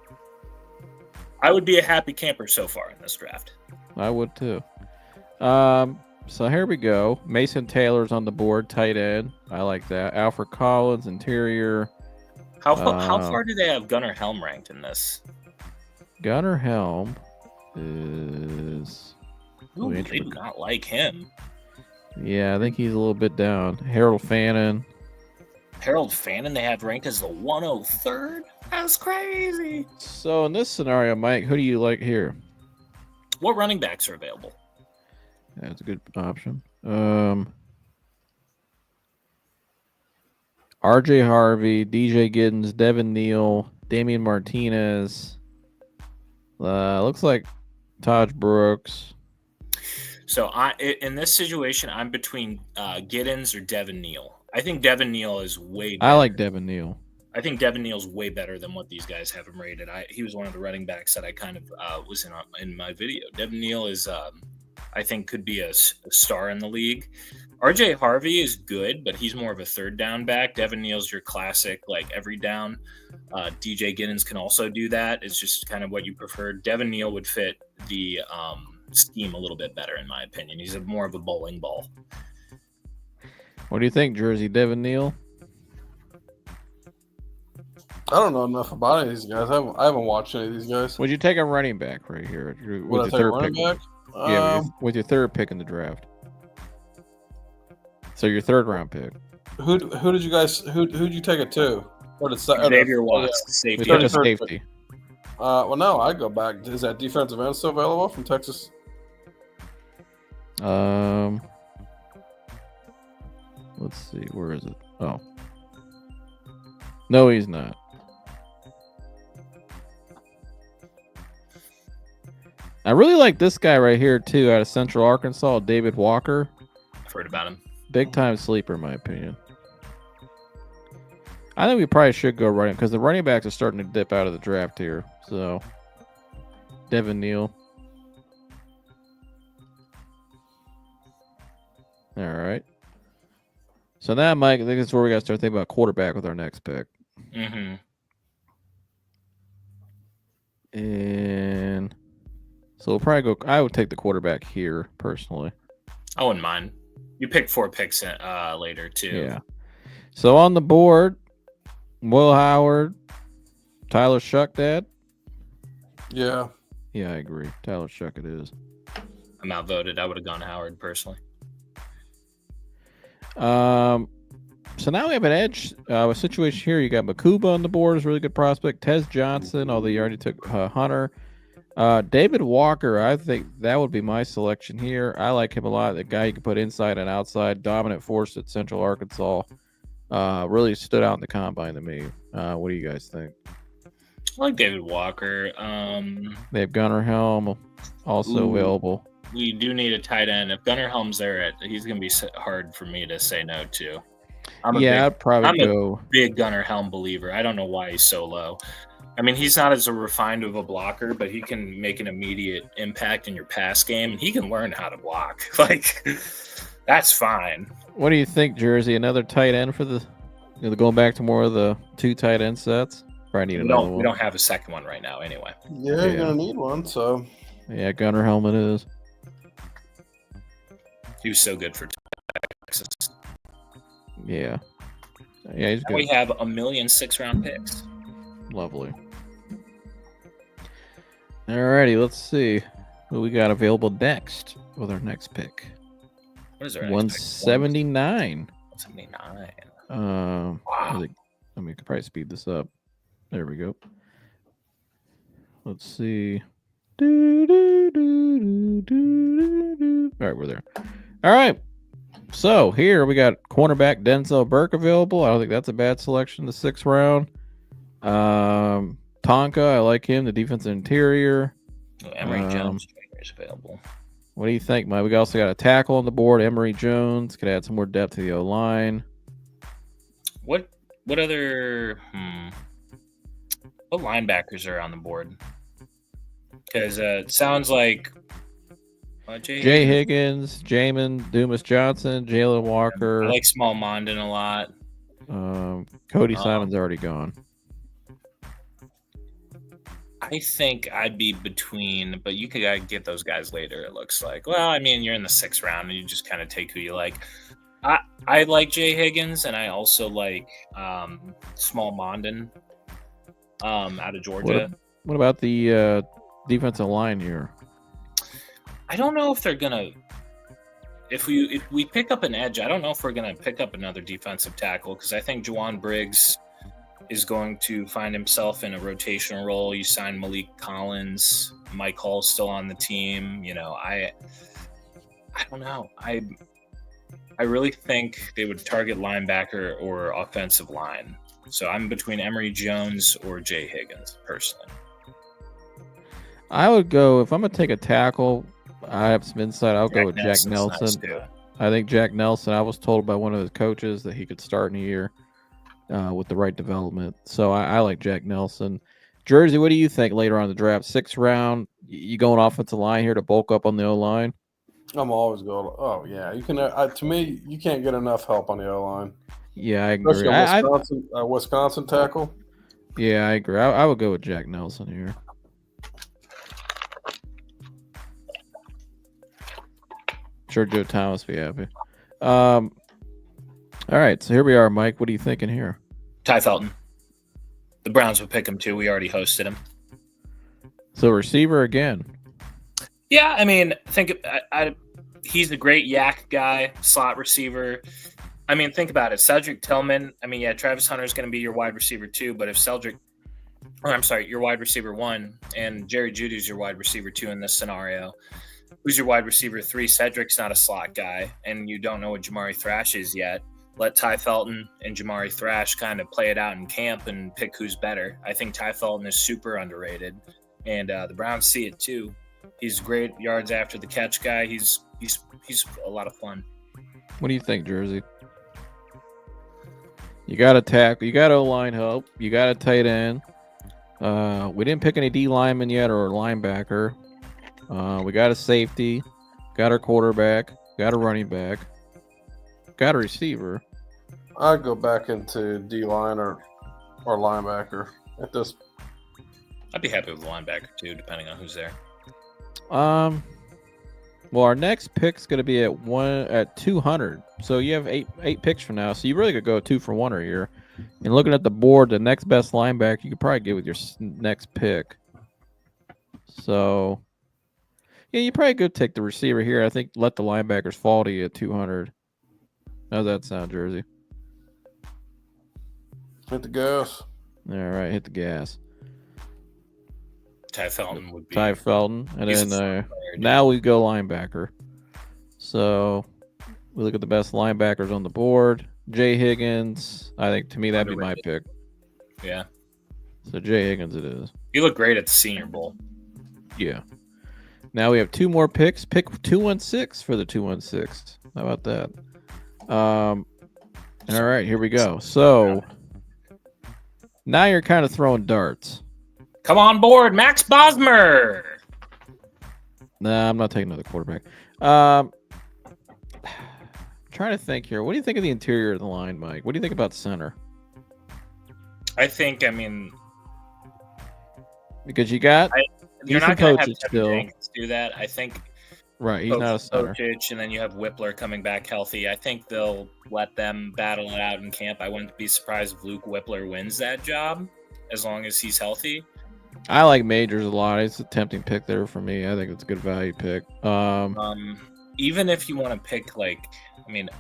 I would be a happy camper so far in this draft.
I would too. So here we go. Mason Taylor's on the board, tight end. I like that. Alfred Collins, interior.
How far do they have Gunnar Helm ranked in this?
Gunnar Helm is.
Ooh, they do not like him.
Yeah, I think he's a little bit down. Harold Fannin.
Harold Fannin they have ranked as the 103rd? That's crazy.
So in this scenario, Mike, who do you like here?
What running backs are available?
That's a good option. RJ Harvey, DJ Giddens, Devin Neal, Damian Martinez. Looks like Taj Brooks.
So in this situation, I'm between Giddens or Devin Neal. I think Devin Neal is way better.
I like Devin Neal.
I think Devin Neal's way better than what these guys have him rated. He was one of the running backs that I kind of was in my video. Devin Neal is, I think, could be a star in the league. RJ Harvey is good, but he's more of a third down back. Devin Neal's your classic, like every down. DJ Giddens can also do that. It's just kind of what you prefer. Devin Neal would fit the scheme a little bit better, in my opinion. He's more of a bowling ball.
What do you think, Jersey? Devin Neal?
I don't know enough about any of these guys. I haven't watched any of these guys.
Would you take a running back right here
Would I take a running back?
Yeah, with your third pick in the draft. So your third round pick.
Who did you guys? Who'd you take it to? Or did
Xavier Watts, safety.
We took a safety.
Well, no, I go back. Is that defensive end still available from Texas?
Let's see. Where is it? Oh, no, he's not. I really like this guy right here too, out of Central Arkansas, David Walker.
I've heard about him.
Big time sleeper, in my opinion. I think we probably should go running because the running backs are starting to dip out of the draft here. So, Devin Neal. All right. So now, Mike, I think this is where we got to start thinking about quarterback with our next pick.
Mm-hmm.
And so we'll probably go. I would take the quarterback here personally.
I wouldn't mind. You pick 4 picks later too.
Yeah. So on the board, Will Howard, Tyler Shuck, Dad.
Yeah.
Yeah, I agree. Tyler Shuck it is.
I'm outvoted. I would have gone Howard personally.
So now we have an edge a situation here. You got Makuba on the board, is a really good prospect. Tez Johnson, although you already took Hunter. David Walker, I think that would be my selection here. I like him a lot. The guy you can put inside and outside, dominant force at Central Arkansas. Really stood out in the combine to me. What do you guys think?
I like David Walker.
They have Gunnar Helm also available.
We do need a tight end. If Gunnar Helm's there, he's going to be hard for me to say no to.
I'd probably
I'm
go.
a big Gunnar Helm believer. I don't know why he's so low. I mean, he's not as a refined of a blocker, but he can make an immediate impact in your pass game, and he can learn how to block. Like, that's fine.
What do you think, Jersey? Another tight end for the going back to more of the 2 tight end sets? Probably need another one.
We don't have a second one right now, anyway.
Yeah, you're gonna need one. So
yeah, Gunnar Helmet is.
He was so good for Texas.
Yeah, he's good.
We have 1,000,000 6th-round picks.
Lovely. Alrighty, let's see what we got available next with our next pick.
What is our
179.
179.
Wow.
Wow.
We could probably speed this up. There we go. Let's see. All right, we're there. All right. So here we got cornerback Denzel Burke available. I don't think that's a bad selection. The 6th round. Tonka, I like him. The defensive interior.
Emory Jones Jr. is available.
What do you think, Mike? We also got a tackle on the board. Emory Jones could add some more depth to the O line.
What other what linebackers are on the board? Because it sounds like
Jay Higgins, Jamin Dumas Johnson, Jalen Walker.
I like Small Mondin a lot.
Cody Simon's already gone.
I think I'd be between, but you could get those guys later, it looks like. Well, I mean, you're in the 6th round, and you just kind of take who you like. I like Jay Higgins, and I also like Small Mondin out of Georgia.
What about the defensive line here?
I don't know if they're gonna. If we pick up an edge, I don't know if we're gonna pick up another defensive tackle because I think Juwan Briggs is going to find himself in a rotational role. You sign Malik Collins, Mike Hall's still on the team. You know, I don't know. I really think they would target linebacker or offensive line. So I'm between Emory Jones or Jay Higgins, personally.
I would go, if I'm going to take a tackle, I have some insight. I'll go with Jack Nelson.
Nice,
I think Jack Nelson, I was told by one of his coaches that he could start in a year with the right development. So I like Jack Nelson. Jersey, what do you think later on in the draft? 6th round, you going offensive line here to bulk up on the O-line?
I'm always going. Oh yeah, you can. To me, you can't get enough help on the O line.
Yeah, I agree.
Wisconsin tackle.
Yeah, I agree. I would go with Jack Nelson here. Sure, Joe Thomas be happy. All right, so here we are, Mike. What are you thinking here?
Ty Felton. The Browns would pick him too. We already hosted him.
So receiver again.
Yeah, I mean, he's a great yak guy, slot receiver. I mean, think about it. Cedric Tillman. I mean, yeah, Travis Hunter is going to be your wide receiver 2, but if your wide receiver 1, and Jerry Jeudy's your wide receiver 2 in this scenario, who's your wide receiver 3? Cedric's not a slot guy, and you don't know what Jamari Thrash is yet. Let Ty Felton and Jamari Thrash kind of play it out in camp and pick who's better. I think Ty Felton is super underrated, and the Browns see it too. He's great yards after the catch guy. He's a lot of fun.
What do you think, Jersey? You got a tackle. You got O-line help. You got a tight end. We didn't pick any D lineman yet or a linebacker. We got a safety. Got our quarterback. Got a running back. Got a receiver.
I'd go back into D line or linebacker at this.
I'd be happy with linebacker too, depending on who's there.
Well, our next pick's going to be at 200. So you have eight picks from now. So you really could go 2 for 1 here. And looking at the board, the next best linebacker you could probably get with your next pick. So yeah, you probably could take the receiver here. I think let the linebackers fall to you at 200. How's that sound, Jersey?
Hit the gas.
All right, hit the gas.
Ty Felton would be.
Ty Felton. And then now we go linebacker. So we look at the best linebackers on the board. Jay Higgins. I think to me that'd be my pick.
Yeah.
So Jay Higgins it is.
You look great at the Senior Bowl.
Yeah. Now we have 2 more picks. Pick 216 for the 216. How about that? All right, here we go. So now you're kind of throwing darts.
Come on board, Max Bosmer.
Nah, I'm not taking another quarterback. Trying to think here. What do you think of the interior of the line, Mike? What do you think about center?
I mean,
because you got
you're not going to have
Pochich still.
Jenkins do that. I think
right, he's not a center.
Pochich, and then you have Whippler coming back healthy. I think they'll let them battle it out in camp. I wouldn't be surprised if Luke Whippler wins that job as long as he's healthy.
I like Majors a lot. It's a tempting pick there for me. I think it's a good value pick.
Even if you want to pick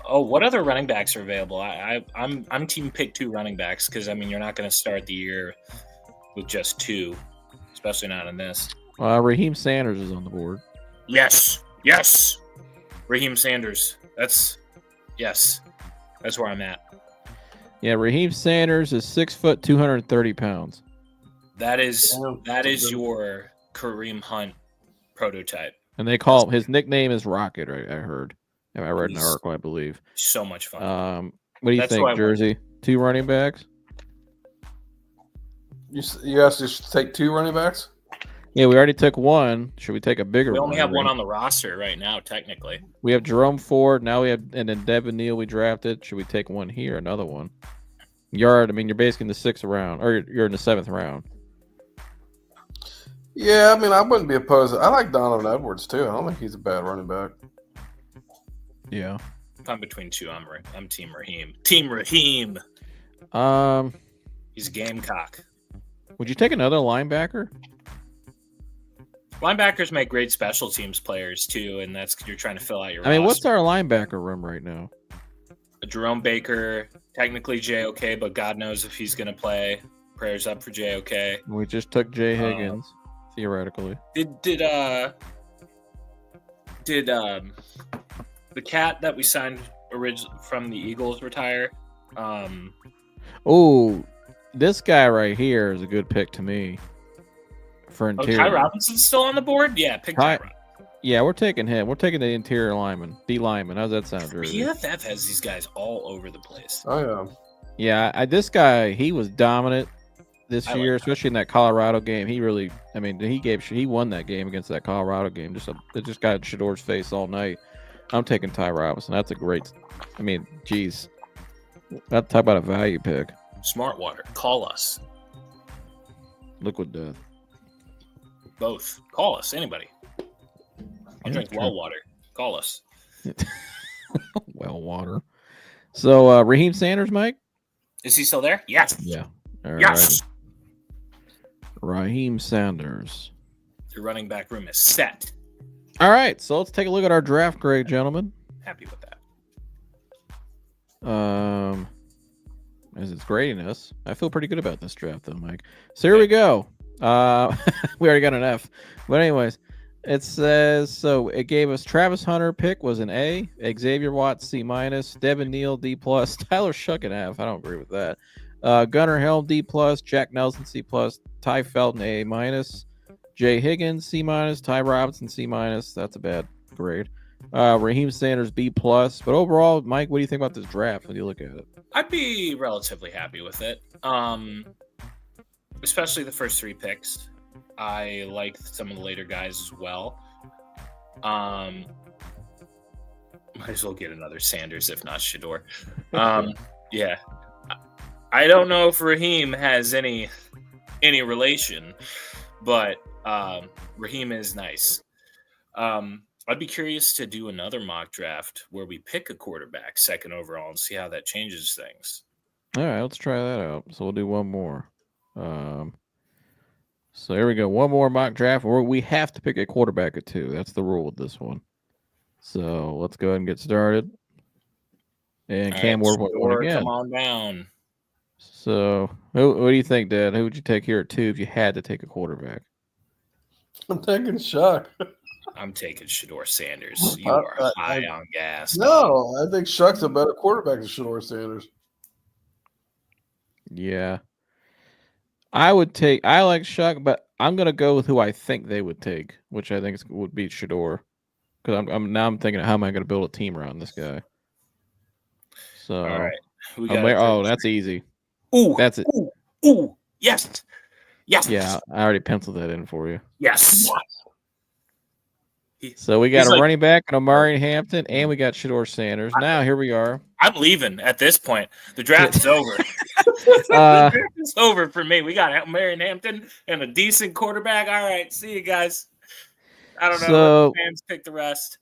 what other running backs are available? I'm team pick 2 running backs because you're not going to start the year with just 2, especially not in this.
Raheem Sanders is on the board.
Yes, Raheem Sanders. That's where I'm at.
Yeah, Raheem Sanders is 6 foot, 230 pounds.
That is your Kareem Hunt prototype.
And they call his nickname is Rocket. I heard. I read an article, I believe.
So much fun.
What do you think, Jersey? 2 running backs?
You asked us to take 2 running backs?
Yeah, we already took 1. Should we take a bigger one?
We only have 1 on the roster right now, technically.
We have Jerome Ford. Now and then Devin Neal we drafted. Should we take 1 here? Another one? You're basically in the 6th round, or you're in the 7th round.
Yeah, I wouldn't be opposed. I like Donovan Edwards too. I don't think he's a bad running back.
Yeah.
If I'm between 2, I'm Team Raheem. Team Raheem. He's a gamecock.
Would you take another linebacker?
Linebackers make great special teams players too, and you're trying to fill out your roster.
What's our linebacker room right now?
Jerome Baker, technically JOK, but God knows if he's going to play. Prayers up for JOK.
We just took Jay Higgins, theoretically.
Did the cat that we signed from the Eagles retire?
This guy right here is a good pick to me for interior.
Ty Robinson's still on the board? Yeah, pick Ty Robinson.
Yeah, we're taking him. We're taking the interior lineman, D lineman. How's that sound, Drew?
PFF has these guys all over the place.
Oh
yeah. Yeah, this guy, he was dominant this year, especially in that Colorado game. He really, he won that game against that Colorado game. It just got in Shedeur's face all night. I'm taking Ty Robinson. That's a great. Geez, talk about a value pick.
Smart water. Call us.
Liquid death.
Both. Call us. Anybody. I drink well water. Call us.
Well water. So Raheem Sanders, Mike?
Is he still there? Yes.
Yeah. All
yes.
Right. Raheem Sanders.
Your running back room is set.
All right. So let's take a look at our draft grade, gentlemen.
Happy with that.
As it's grading us, I feel pretty good about this draft, though, Mike. So here we go. We already got an F. But anyways, it says, so it gave us Travis Hunter pick was an A, Xavier Watts C-, Devin Neal D+, Tyler Shuck an F. I don't agree with that. Gunnar Helm D+, Jack Nelson C+, Ty Felton A-, Jay Higgins C-, Ty Robinson C-. That's a bad grade. Raheem Sanders B+. But overall, Mike, what do you think about this draft when you look at it?
I'd be relatively happy with it. Especially the first 3 picks. I like some of the later guys as well. Might as well get another Sanders, if not Shedeur. Yeah. I don't know if Raheem has any relation, but Raheem is nice. I'd be curious to do another mock draft where we pick a quarterback 2nd overall and see how that changes things.
All right, let's try that out. So we'll do one more. So here we go. One more mock draft where we have to pick a quarterback at 2. That's the rule with this one. So let's go ahead and get started. And Cam Ward went again.
Come on down.
So what do you think, Dad? Who would you take here at 2 if you had to take a quarterback?
I'm taking Shuck.
I'm taking Shedeur Sanders. You are high on gas.
No, I think Shuck's a better quarterback than Shedeur Sanders.
Yeah. I like Shuck, but I'm gonna go with who I think they would take, which I think would be Shedeur. Because I'm thinking, how am I gonna build a team around this guy? So
all right. We got
Oh, that's easy.
Ooh,
That's it.
Ooh, yes.
Yeah, I already penciled that in for you.
Yes.
So we got
He's
a
like,
running back, an Omari Hampton, and we got Shedeur Sanders. Now here we are.
I'm leaving at this point. The draft is over.
Uh,
The draft is over for me. We got Marion Hampton and a decent quarterback. All right, see you guys. I don't know. Let
So
the fans pick the rest.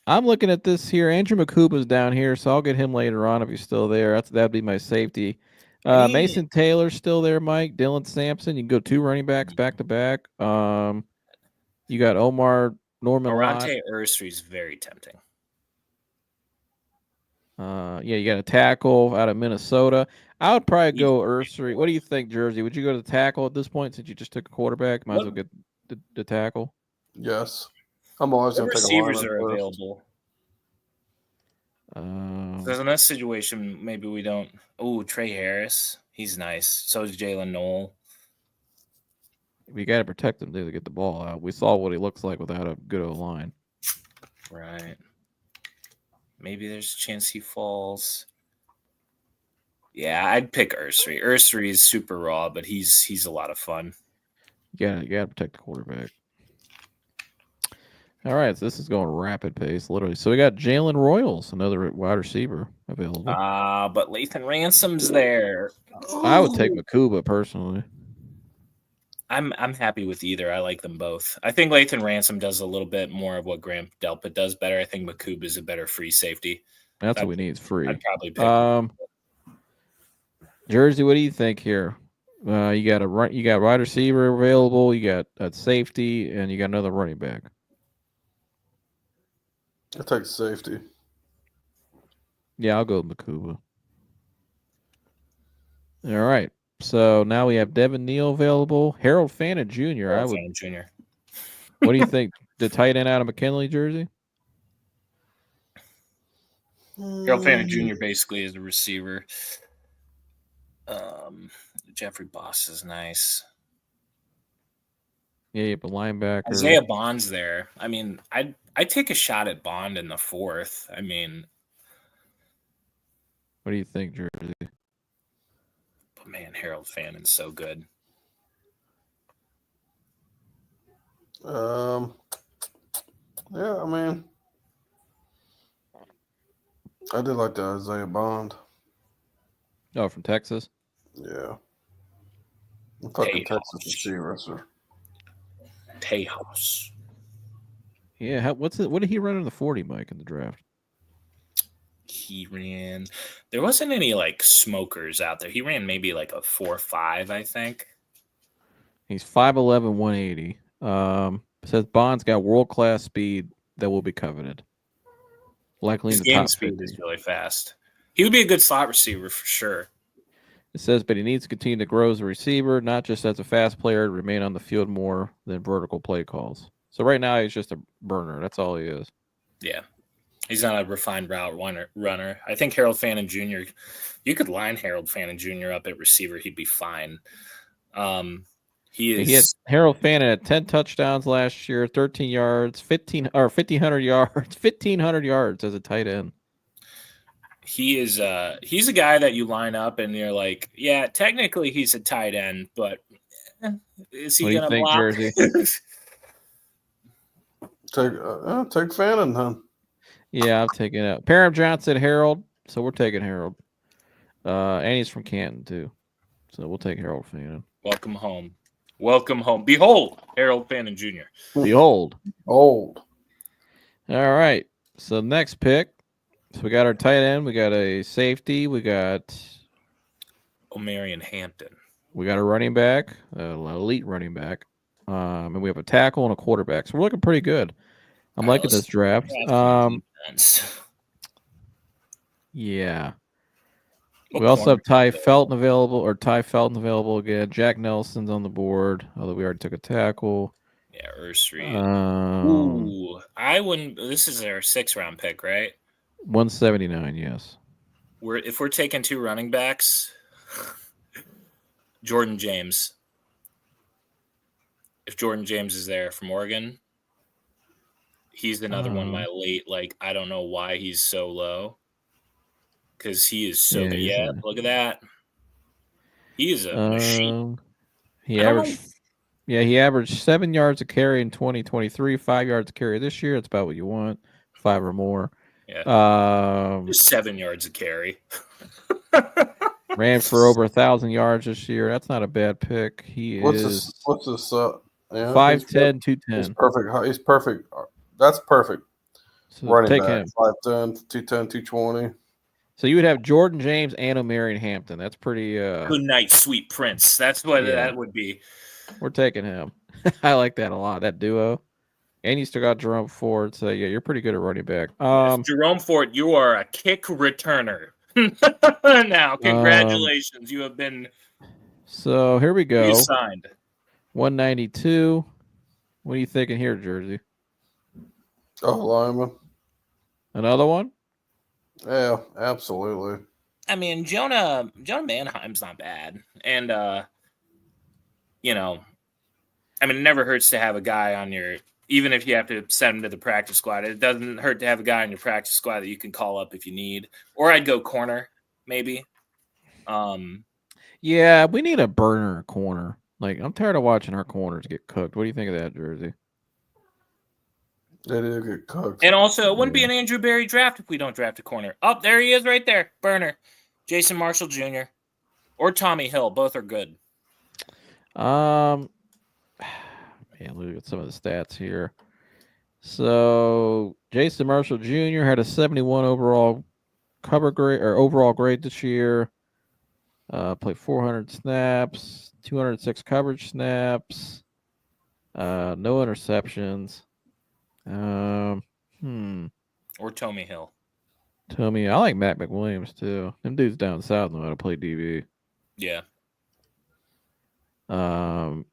I'm looking at this here. Andrew McCuba's down here, so I'll get him later on if he's still there. That'd be my safety. Mason Taylor's still there, Mike. Dylan Sampson. You can go 2 running backs back to back. You got Omar Norman Lott.
Morante Ursery's very tempting.
Yeah, you got a tackle out of Minnesota. I would probably go Ursery. What do you think, Jersey? Would you go to the tackle at this point since you just took a quarterback? Might as well get the tackle.
Yes. I'm always going to take a
receivers
lineman
are
first.
available. So in that situation, maybe we don't. Oh, Trey Harris. He's nice. So is Jalen Noel.
You got to protect him to get the ball out. We saw what he looks like without a good O-line.
Right. Maybe there's a chance he falls. Yeah, I'd pick Ursery. Ursery is super raw, but he's a lot of fun.
You gotta protect the quarterback. All right, so this is going rapid pace, literally. So we got Jalen Royals, another wide receiver available.
But Lathan Ransom's there.
I would take Makuba personally.
I'm happy with either. I like them both. I think Lathan Ransom does a little bit more of what Graham Delpit does better. I think Makuba is a better free safety.
That's what we need. Is free.
I'd probably pick
Jersey, what do you think here? You got wide receiver available, you got a safety, and you got another running back.
I'll take safety.
Yeah, I'll go with Makuba. All right. So now we have Devin Neal available. Harold Fannin Jr.
Fannin Jr.
What do you think? The tight end out of McKinley, Jersey?
Harold Fannin Jr. basically is a receiver. Jeffrey Boss is nice.
Yeah, but linebacker.
Isaiah Bond's there. I mean, I'd take a shot at Bond in the 4th. I mean,
what do you think, Jersey?
But man, Harold Fannin's so good.
Yeah, I mean, I did like the Isaiah Bond.
Oh, from Texas?
Yeah. I'm fucking Texas receivers.
Tejas.
Yeah, what did he run in the 40, Mike, in the draft?
He ran. There wasn't any like smokers out there. He ran maybe like a 4.5, I think.
He's 5'11", 180. Says Bond's got world-class speed that will be coveted. Likely
His
in the
game
top
speed
50.
is really fast. He would be a good slot receiver for sure.
It says, but he needs to continue to grow as a receiver, not just as a fast player, to remain on the field more than vertical play calls. So right now he's just a burner. That's all he is.
Yeah. He's not a refined route runner. I think Harold Fannin Jr., you could line Harold Fannin Jr. up at receiver. He'd be fine. He had
Harold Fannin had 10 touchdowns last year, 13 yards, 1,500 yards, 1,500 yards as a tight end.
He's a guy that you line up and you're like, yeah, technically he's a tight end, but is he going to block?
Jersey?
Take Fannin, huh?
Yeah, I'm taking it. Parham Johnson, Harold. So we're taking Harold. And he's from Canton, too. So we'll take Harold Fannin.
Welcome home. Welcome home. Behold, Harold Fannin Jr.
Behold.
Old.
All right. So next pick. So we got our tight end. We got a safety. We got
O'Marion Hampton.
We got a running back, an elite running back. And we have a tackle and a quarterback. So we're looking pretty good. I'm liking this draft. Yeah. We also have Ty Felton available again. Jack Nelson's on the board, although we already took a tackle.
Yeah, Ursery. I wouldn't. This is our 6th-round pick, right?
179, yes.
If we're taking 2 running backs, Jordan James. If Jordan James is there from Oregon, he's another one of my late. Like, I don't know why he's so low. because he is so
Yeah,
big.
he's
Yeah, look at that. He is a machine.
He
I don't know.
averaged. Yeah, he averaged 7 yards a carry in 2023, 5 yards a carry this year. It's about what you want, 5 or more.
Yeah, just 7 yards a carry.
Ran for over 1,000 yards this year. That's not a bad pick. He
What's
is
this? What's this? Yeah,
5'10",
He's
210.
perfect. He's perfect. That's perfect.
So
Running
take
back,
him.
5'10", 210, 220.
So you would have Jordan James and O'Marion Hampton. That's pretty.
Good night, sweet prince. That's what that would be.
We're taking him. I like that a lot. That duo. And you still got Jerome Ford. So yeah, you're pretty good at running back.
Yes, Jerome Ford, you are a kick returner. Now, congratulations. You have been
So here we go.
reassigned.
192. What are you thinking here, Jersey?
Oh, lineman.
Another one?
Yeah, absolutely.
I mean, Jonah Mannheim's not bad. And you know, I mean, it never hurts to have a guy on your, even if you have to send him to the practice squad, it doesn't hurt to have a guy on your practice squad that you can call up if you need. Or I'd go corner, maybe.
Yeah, we need a burner corner. Like, I'm tired of watching our corners get cooked. What do you think of that, Jersey?
They did get cooked.
And also, it wouldn't be an Andrew Berry draft if we don't draft a corner. Oh, there he is right there. Burner. Jason Marshall Jr. or Tommy Hill. Both are good.
Man, look at some of the stats here. So Jason Marshall Jr. had a 71 overall cover grade or overall grade this year. Played 400 snaps, 206 coverage snaps, no interceptions.
Or Tommy Hill.
I like Matt McWilliams too. Them dudes down south know how to play DB.
Yeah.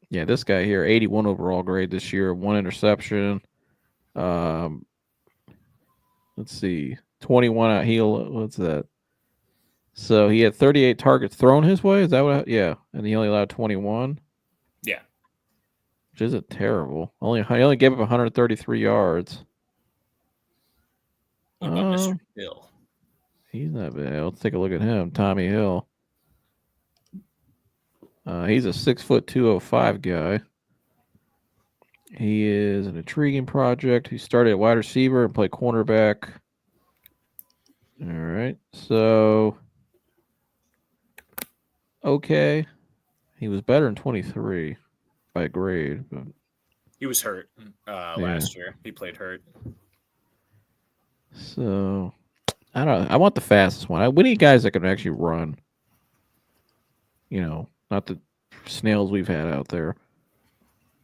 Yeah, this guy here, 81 overall grade this year, 1 interception. Let's see, 21 out heel. What's that? So he had 38 targets thrown his way. Is that what? Yeah, and he only allowed 21.
Yeah,
which isn't terrible. He only gave up 133 yards.
What about Mr. Hill?
He's not bad. Let's take a look at him, Tommy Hill. He's a 6'2", 205 guy. He is an intriguing project. He started at wide receiver and played cornerback. All right, so okay, he was better in 23 by grade, but
he was hurt last year. He played hurt.
So I don't know. I want the fastest one. We need guys that can actually run. You know, not the snails we've had out there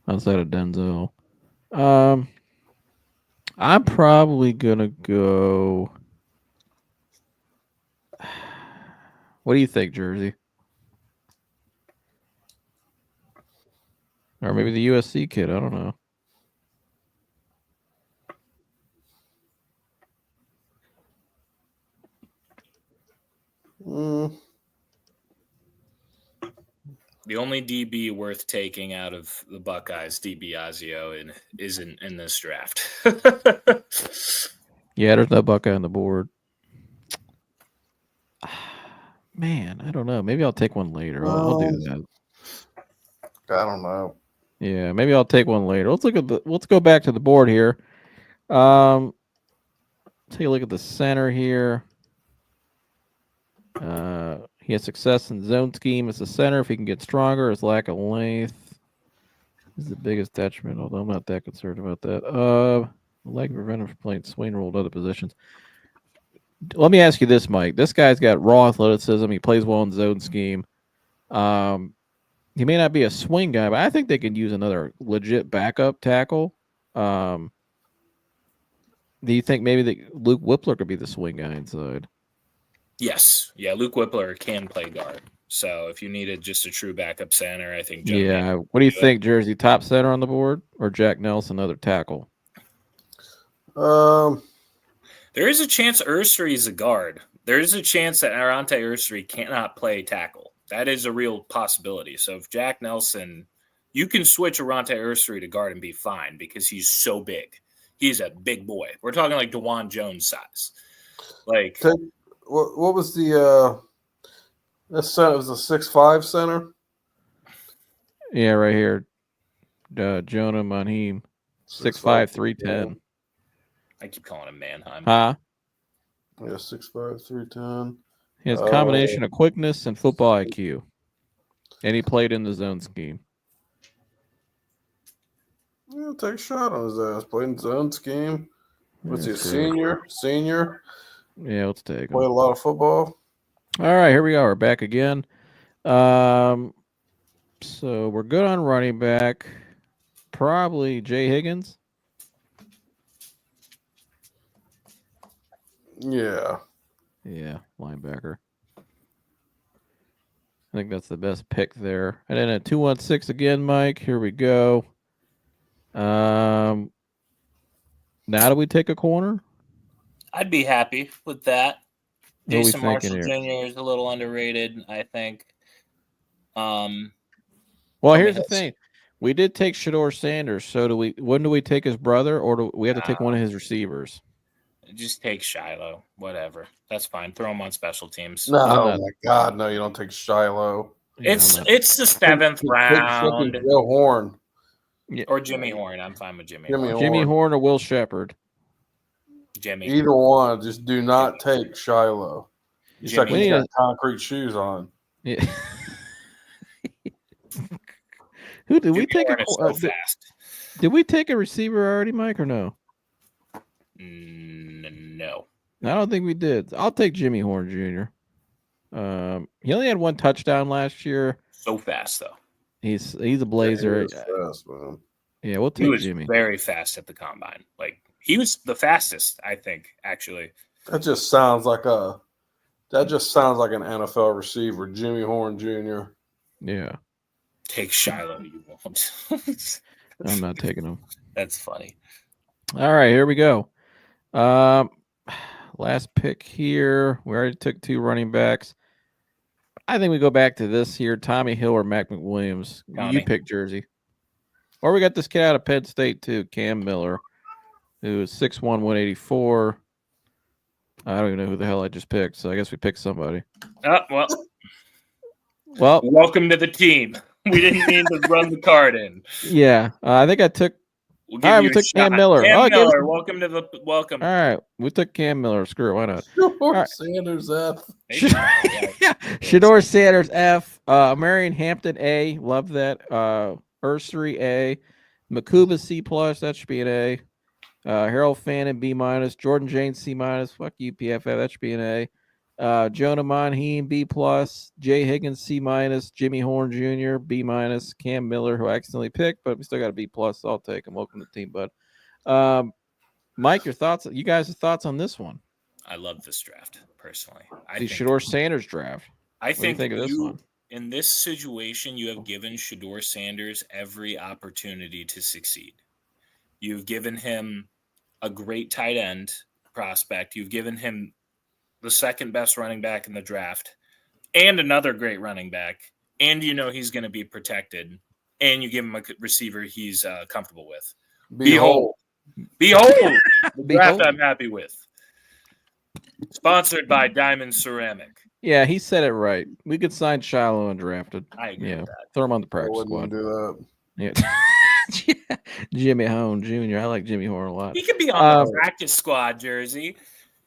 outside of Denzel. I'm probably gonna go. What do you think, Jersey? Or maybe the USC kid. I don't know.
The only DB worth taking out of the Buckeyes, DB Azio, isn't in this draft.
Yeah, there's no Buckeye on the board. Man, I don't know. Maybe I'll take one later. I'll do that.
I don't know.
Yeah, maybe I'll take one later. Let's go back to the board here. Take a look at the center here. He has success in zone scheme as a center. If he can get stronger, his lack of length is the biggest detriment. Although I'm not that concerned about that. Lack of prevent him from playing swing role at other positions. Let me ask you this, Mike. This guy's got raw athleticism. He plays well in zone scheme. He may not be a swing guy, but I think they can use another legit backup tackle. Do you think maybe that Luke Whippler could be the swing guy inside?
Yes. Yeah, Luke Whippler can play guard. So if you needed just a true backup center, I think.
Yeah. What do you think, Jersey? Top center on the board or Jack Nelson, other tackle?
There is a chance Ursery is a guard. There is a chance that Arante Ursery cannot play tackle. That is a real possibility. So if Jack Nelson, you can switch Arante Ursery to guard and be fine because he's so big. He's a big boy. We're talking like DeJuan Jones size. Like
what was the this center? It was a 6'5" center.
Yeah, right here. Jonah Manheim, 6'5", 310.
I keep calling him Mannheim.
Huh?
Yeah, 6'5", 310.
He has a combination of quickness and football IQ. And he played in the zone scheme.
Yeah, take a shot on his ass. Played in zone scheme. What's he, a
Sure.
senior?
Yeah, let's take him.
Played a lot of football.
All right, here we go. We're back again. So we're good on running back. Probably Jay Higgins.
Yeah.
Yeah, linebacker. I think that's the best pick there. And then at 216 again, Mike. Here we go. Now do we take a corner?
I'd be happy with that.
What are we
Jason
thinking
Marshall
here?
Jr. is a little underrated, I think.
Well, here's the thing. We did take Shedeur Sanders. So do we? When do we take his brother, or do we have to take one of his receivers?
Just take Shiloh. Whatever. That's fine. Throw him on special teams.
No, oh my God, no! You don't take Shiloh.
Yeah, it's the 7th round.
Joe Horn.
Yeah.
Or Jimmy Horn. I'm fine with Jimmy
Horn or Will Shepard.
Jimmy.
Either one. Just do not take Shiloh. He's like he's got concrete shoes on.
Yeah. Who did we take? Did we take a receiver already, Mike, or no?
No.
I don't think we did. I'll take Jimmy Horn Jr. He only had one touchdown last year.
So fast though.
He's a blazer.
Yeah, fast, man.
Yeah, we'll take Jimmy.
Very fast at the combine. Like he was the fastest, I think, actually.
That just sounds like an NFL receiver, Jimmy Horn Jr.
Yeah.
Take Shiloh, you won't.
I'm not taking him.
That's funny.
All right, here we go. Last pick here. We already took 2 running backs. I think we go back to this here. Tommy Hill or Mac McWilliams.
Tommy.
You pick Jersey. Or we got this kid out of Penn State too, Cam Miller, who is 6'1", 184. I don't even know who the hell I just picked, so I guess we picked somebody.
Well, welcome to the team. We didn't mean to run the card in.
Yeah, I think I took. We took Cam Miller.
Miller, welcome.
All right, we took Cam Miller. Screw it, why not?
Shedeur Sanders F.
Shedeur Sanders F. Marion Hampton A. Love that. Ursary A. Makuba C+. That should be an A. Harold Fannin B-. Jordan James C-. Fuck you, PFF. That should be an A. Jonah Monheim B+. Jay Higgins C-. Jimmy Horn Jr. B-. Cam Miller, who I accidentally picked, but we still got a B+. So I'll take him. Welcome to the team, bud. Mike, your thoughts? You guys' thoughts on this one?
I love this draft personally.
The Shedeur Sanders draft.
I think
of this one?
In this situation, you have given Shedeur Sanders every opportunity to succeed. You've given him a great tight end prospect. You've given him the second best running back in the draft and another great running back. And you know he's going to be protected. And you give him a receiver he's comfortable with. Behold. The draft I'm happy with. Sponsored by Diamond Ceramic.
Yeah, he said it right. We could sign Shiloh and draft it.
I agree with that.
Throw him on the practice squad.
Do that.
Yeah. Jimmy Horn Jr. I like Jimmy Horn a lot.
He could be on the practice squad, Jersey.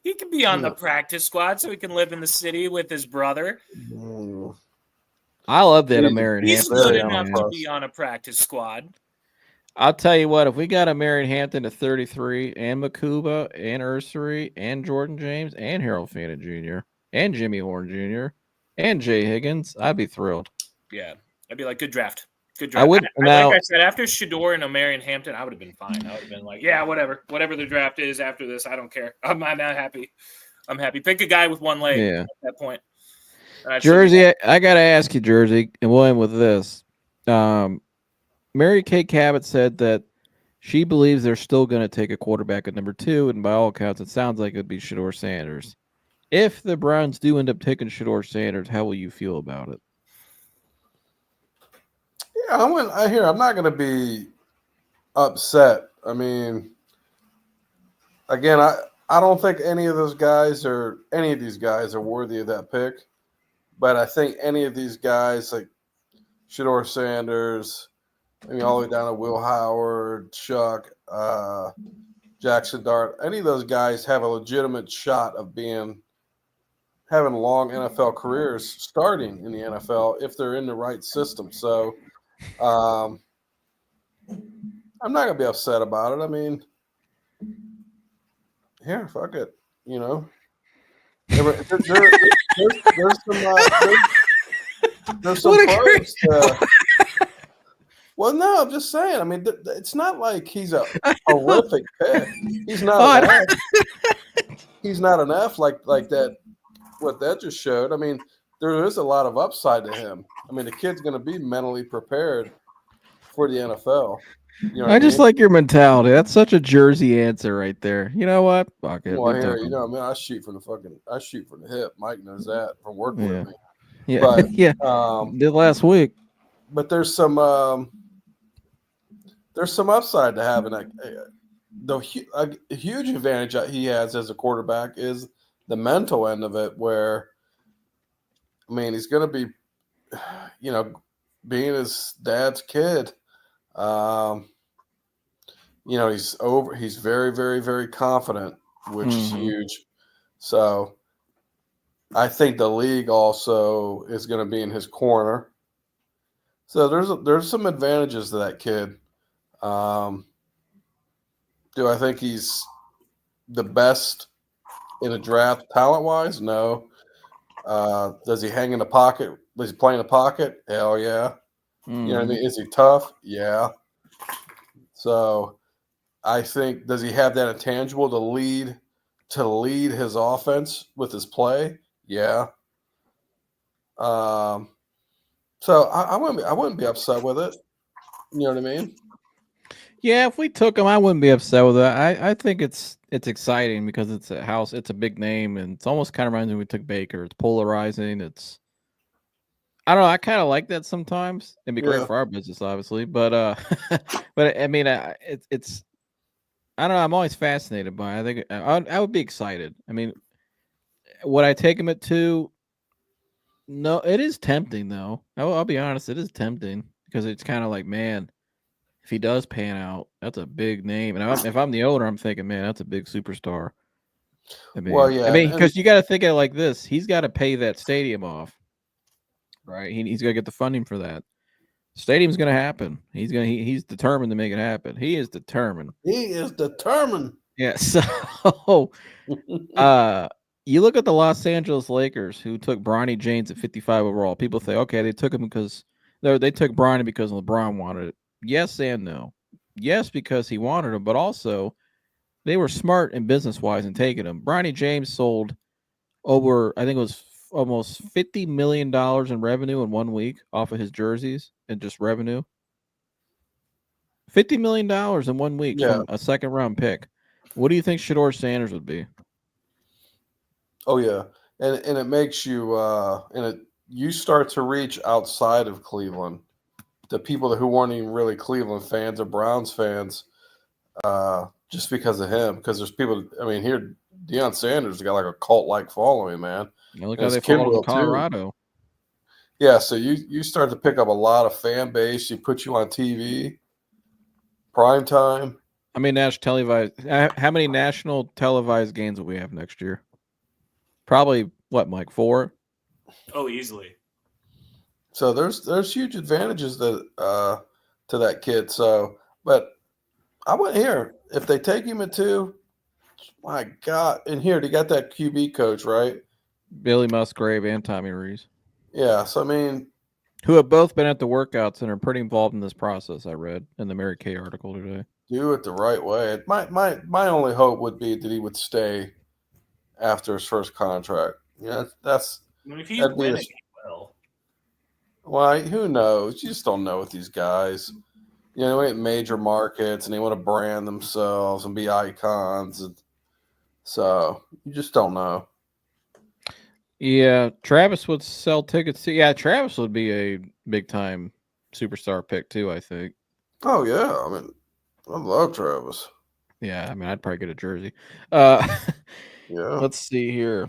He could be on the practice squad so he can live in the city with his brother.
I love that Marion
He's
Hampton.
good enough to be on a practice squad.
I'll tell you what, if we got a Marion Hampton to 33 and Makuba and Ursary and Jordan James and Harold Fannin Jr. and Jimmy Horn Jr. and Jay Higgins, I'd be thrilled.
Yeah. I'd be like, good draft. Good draft.
I would now,
like I said, after Shedeur and Marion Hampton, I would have been fine. I would have been like, yeah, whatever. Whatever the draft is after this, I don't care. I'm not happy. I'm happy. Pick a guy with one leg at that point.
Jersey, I got to ask you, Jersey, and we'll end with this. Mary Kay Cabot said that she believes they're still going to take a quarterback at number 2, and by all accounts, it sounds like it would be Shedeur Sanders. If the Browns do end up taking Shedeur Sanders, how will you feel about it?
Yeah, I'm not going to be upset. I mean, again, I don't think any of these guys are worthy of that pick. But I think any of these guys like Shedeur Sanders, all the way down to Will Howard, Chuck, Jackson Dart, any of those guys have a legitimate shot of having long NFL careers starting in the NFL if they're in the right system. So I'm not going to be upset about it. Here, fuck it. There's some pros. Well, no, I'm just saying. It's not like he's a horrific pick. He's not an F. He's not an F like that. What that just showed. There is a lot of upside to him. The kid's going to be mentally prepared for the NFL.
I just like your mentality. That's such a Jersey answer right there. You know what? Fuck it.
Well, here, I shoot from the hip. Mike knows that from working with me.
Yeah,
but,
yeah. Did last week.
But there's some upside to having a huge advantage that he has as a quarterback is the mental end of it, where he's going to be, being his dad's kid. He's very, very, very confident, which is huge. So I think the league also is going to be in his corner. So there's some advantages to that kid. Do I think he's the best in a draft talent-wise? No. Does he hang in the pocket? Does he play in the pocket? Hell yeah. You know what I mean? Is he tough? Yeah. So I think, does he have that intangible to lead his offense with his play? Yeah. So I wouldn't be upset with it. You know what I mean?
Yeah, if we took him, I wouldn't be upset with it. I think it's exciting because it's a big name, and it's almost kind of reminds me when we took Baker. It's polarizing. I don't know. I kind of like that sometimes. It'd be great for our business, obviously, but but it's I don't know. I'm always fascinated by it. I think I would be excited. Would I take him at 2? No, it is tempting though. I'll be honest. It is tempting because it's kind of like, man, if he does pan out, that's a big name. And if I'm the owner, I'm thinking, man, that's a big superstar. Because you got to think of it like this: he's got to pay that stadium off, right? He's got to get the funding for that. Stadium's going to happen. He's determined to make it happen. He is determined. Yeah. So, you look at the Los Angeles Lakers, who took Bronny James at 55 overall. People say, okay, they took him because they took Bronny because LeBron wanted it. Yes and no. Yes, because he wanted him, but also they were smart and business-wise in taking him. Bronny James sold over, I think it was almost $50 million in revenue in 1 week off of his jerseys and just revenue. $50 million in 1 week from a second-round pick. What do you think Shedeur Sanders would be?
Oh yeah, and it makes you you start to reach outside of Cleveland, the people who weren't even really Cleveland fans or Browns fans, just because of him. Because there's people. Here Deion Sanders has got like a cult-like following, man.
Yeah, look how they followed him in Colorado.
Too. Yeah, so you start to pick up a lot of fan base. You put you on TV, prime time.
How many national televised games will we have next year? Probably what, Mike? 4?
Oh, easily.
So there's huge advantages to that kid. So, but I went here. If they take him at 2, my God! And here they got that QB coach, right?
Billy Musgrave and Tommy Rees.
Yeah. So
who have both been at the workouts and are pretty involved in this process. I read in the Mary Kay article today.
Do it the right way. My only hope would be that he would stay after his first contract. Yeah, that's.
If he's winning, he will.
Well, who knows? You just don't know with these guys. They hit major markets and they want to brand themselves and be icons, and so you just don't know.
Yeah, Travis would sell tickets too. Yeah, Travis would be a big time superstar pick too, I think.
Oh yeah, I love Travis.
Yeah, I mean, I'd probably get a jersey. Uh,
Yeah.
let's see here.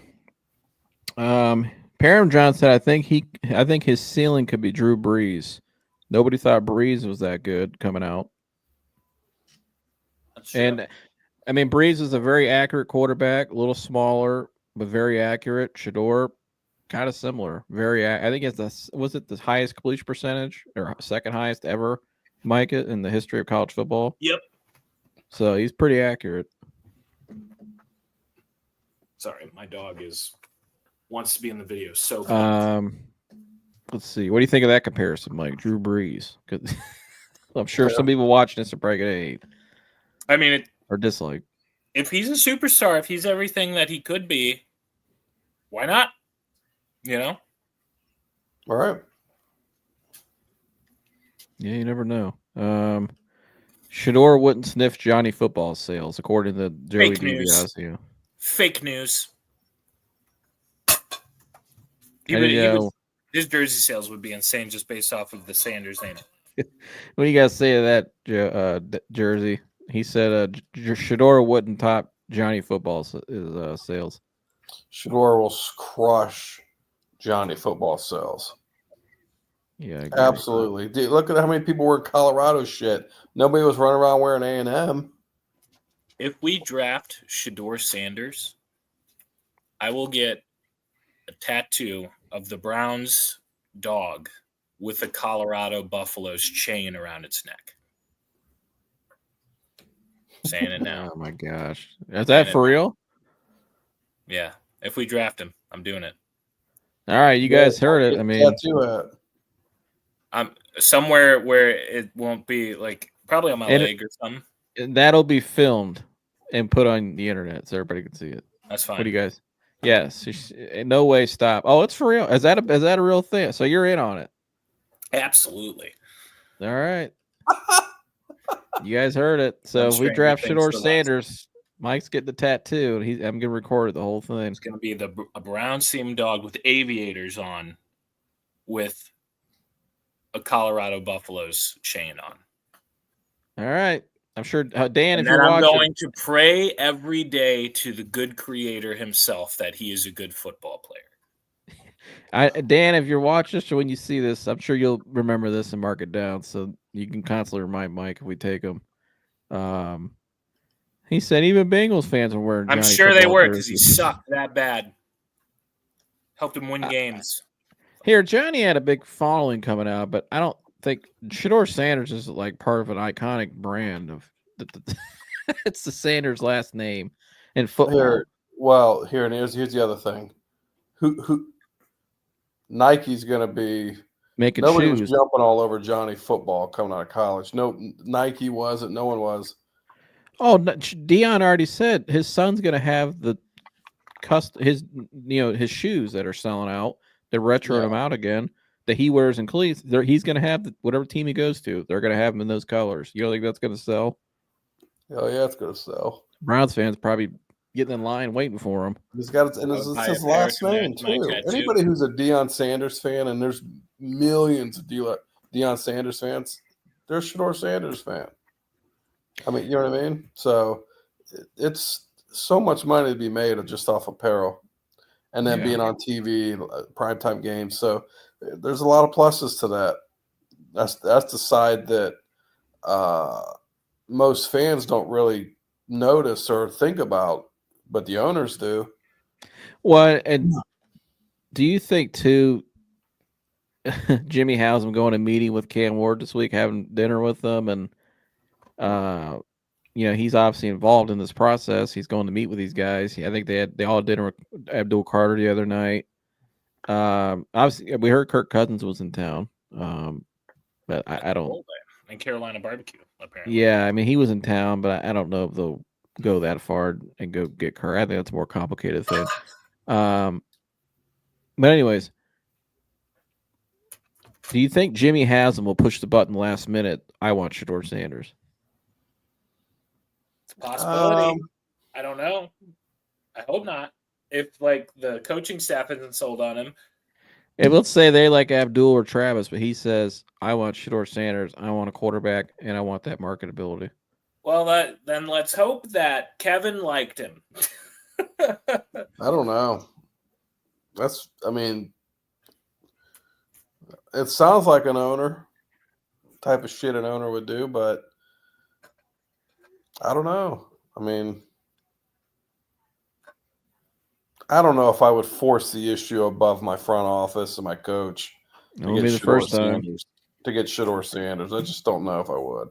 Param John said, I think his ceiling could be Drew Brees. Nobody thought Brees was that good coming out.
That's true.
And I mean, Brees is a very accurate quarterback, a little smaller, but very accurate. Shedeur, kind of similar. I think it's was it the highest completion percentage or second highest ever, Micah, in the history of college football?
Yep.
So he's pretty accurate.
Sorry, my dog wants to be in the video so bad.
Let's see. What do you think of that comparison, Mike? Drew Brees. 'Cause I'm sure some people watching this are probably gonna hate
I mean,
or dislike.
if he's a superstar, if he's everything that he could be, why not? You know?
All right.
Yeah, you never know. Shedeur wouldn't sniff Johnny football sales, according to Joey
Fake news.
DiBiasio.
Fake news. His jersey sales would be insane just based off of the Sanders name.
What do you guys say to that, Jersey? He said Shedeur wouldn't top Johnny football sales.
Shedeur will crush Johnny football sales.
Yeah, I agree.
Absolutely. Dude, look at how many people were in Colorado shit. Nobody was running around wearing A&M.
If we draft Shedeur Sanders, I will get a tattoo of the Browns dog with a Colorado Buffalo's chain around its neck. Saying it now.
Oh my gosh, is that for real?
Yeah. If we draft him, I'm doing it.
All right, you guys heard it. I mean,
tattoo at.
I'm somewhere where it won't be like probably on my leg or something.
That'll be filmed and put on the internet so everybody can see it.
That's fine.
What do you guys? Yes, no way. Stop. Oh, it's for real. Is that a real thing? So you're in on it?
Absolutely.
All right. You guys heard it. So if we draft Shedeur Sanders, Mike's getting the tattoo, and I'm gonna record it, the whole thing.
It's gonna be a brown seam dog with aviators on, with a Colorado Buffalo's chain on.
All right. I'm sure Dan,
and
if you're
I'm
watching,
going to pray every day to the good creator himself that he is a good football player.
Dan, if you're watching this or when you see this, I'm sure you'll remember this and mark it down so you can constantly remind Mike if we take him. He said even Bengals fans were wearing Johnny
I'm sure they were because
jerseys.
he sucked that bad. Helped him win games.
Here, Johnny had a big following coming out, but I don't think Shedeur Sanders is like part of an iconic brand of it's the Sanders last name in football.
Here's the other thing. Who Nike's going to be
making
nobody
shoes.
was jumping all over Johnny football coming out of college. No, Nike wasn't. No one was.
Oh, Dion already said his son's going to have the his shoes that are selling out. They're retroing them out again that he wears in cleats. He's going to have whatever team he goes to. They're going to have him in those colors. You don't think that's going to sell?
Oh yeah, it's going to sell.
Browns fans probably getting in line waiting for him.
He's got it's his last name too. Anybody who's a Deion Sanders fan, and there's millions of Deion Sanders fans, they're a Shedeur Sanders fan. I mean, you know what I mean? So it's so much money to be made just off apparel, and then being on TV, primetime games. So there's a lot of pluses to that. That's the side that most fans don't really notice or think about, but the owners do.
Well, and do you think too, Jimmy Haslam going to meeting with Cam Ward this week, having dinner with them, and he's obviously involved in this process. He's going to meet with these guys. I think they all had dinner with Abdul Carter the other night. Obviously, we heard Kirk Cousins was in town, but I don't.
And Carolina barbecue, apparently.
Yeah, I mean he was in town, but I don't know if they'll go that far and go get Kirk. I think that's a more complicated thing. But anyways, do you think Jimmy Haslam will push the button last minute? I want Shedeur Sanders.
It's a possibility. I don't know. I hope not. If the coaching staff isn't sold on him.
If let's say they like Abdul or Travis, but he says, I want Shedeur Sanders, I want a quarterback, and I want that marketability.
Well, then let's hope that Kevin liked him.
I don't know. It sounds like an owner type of shit an owner would do, but I don't know. I mean, I don't know if I would force the issue above my front office and my coach
It won't be the first time.
to get Shedeur Sanders. I just don't know if I would.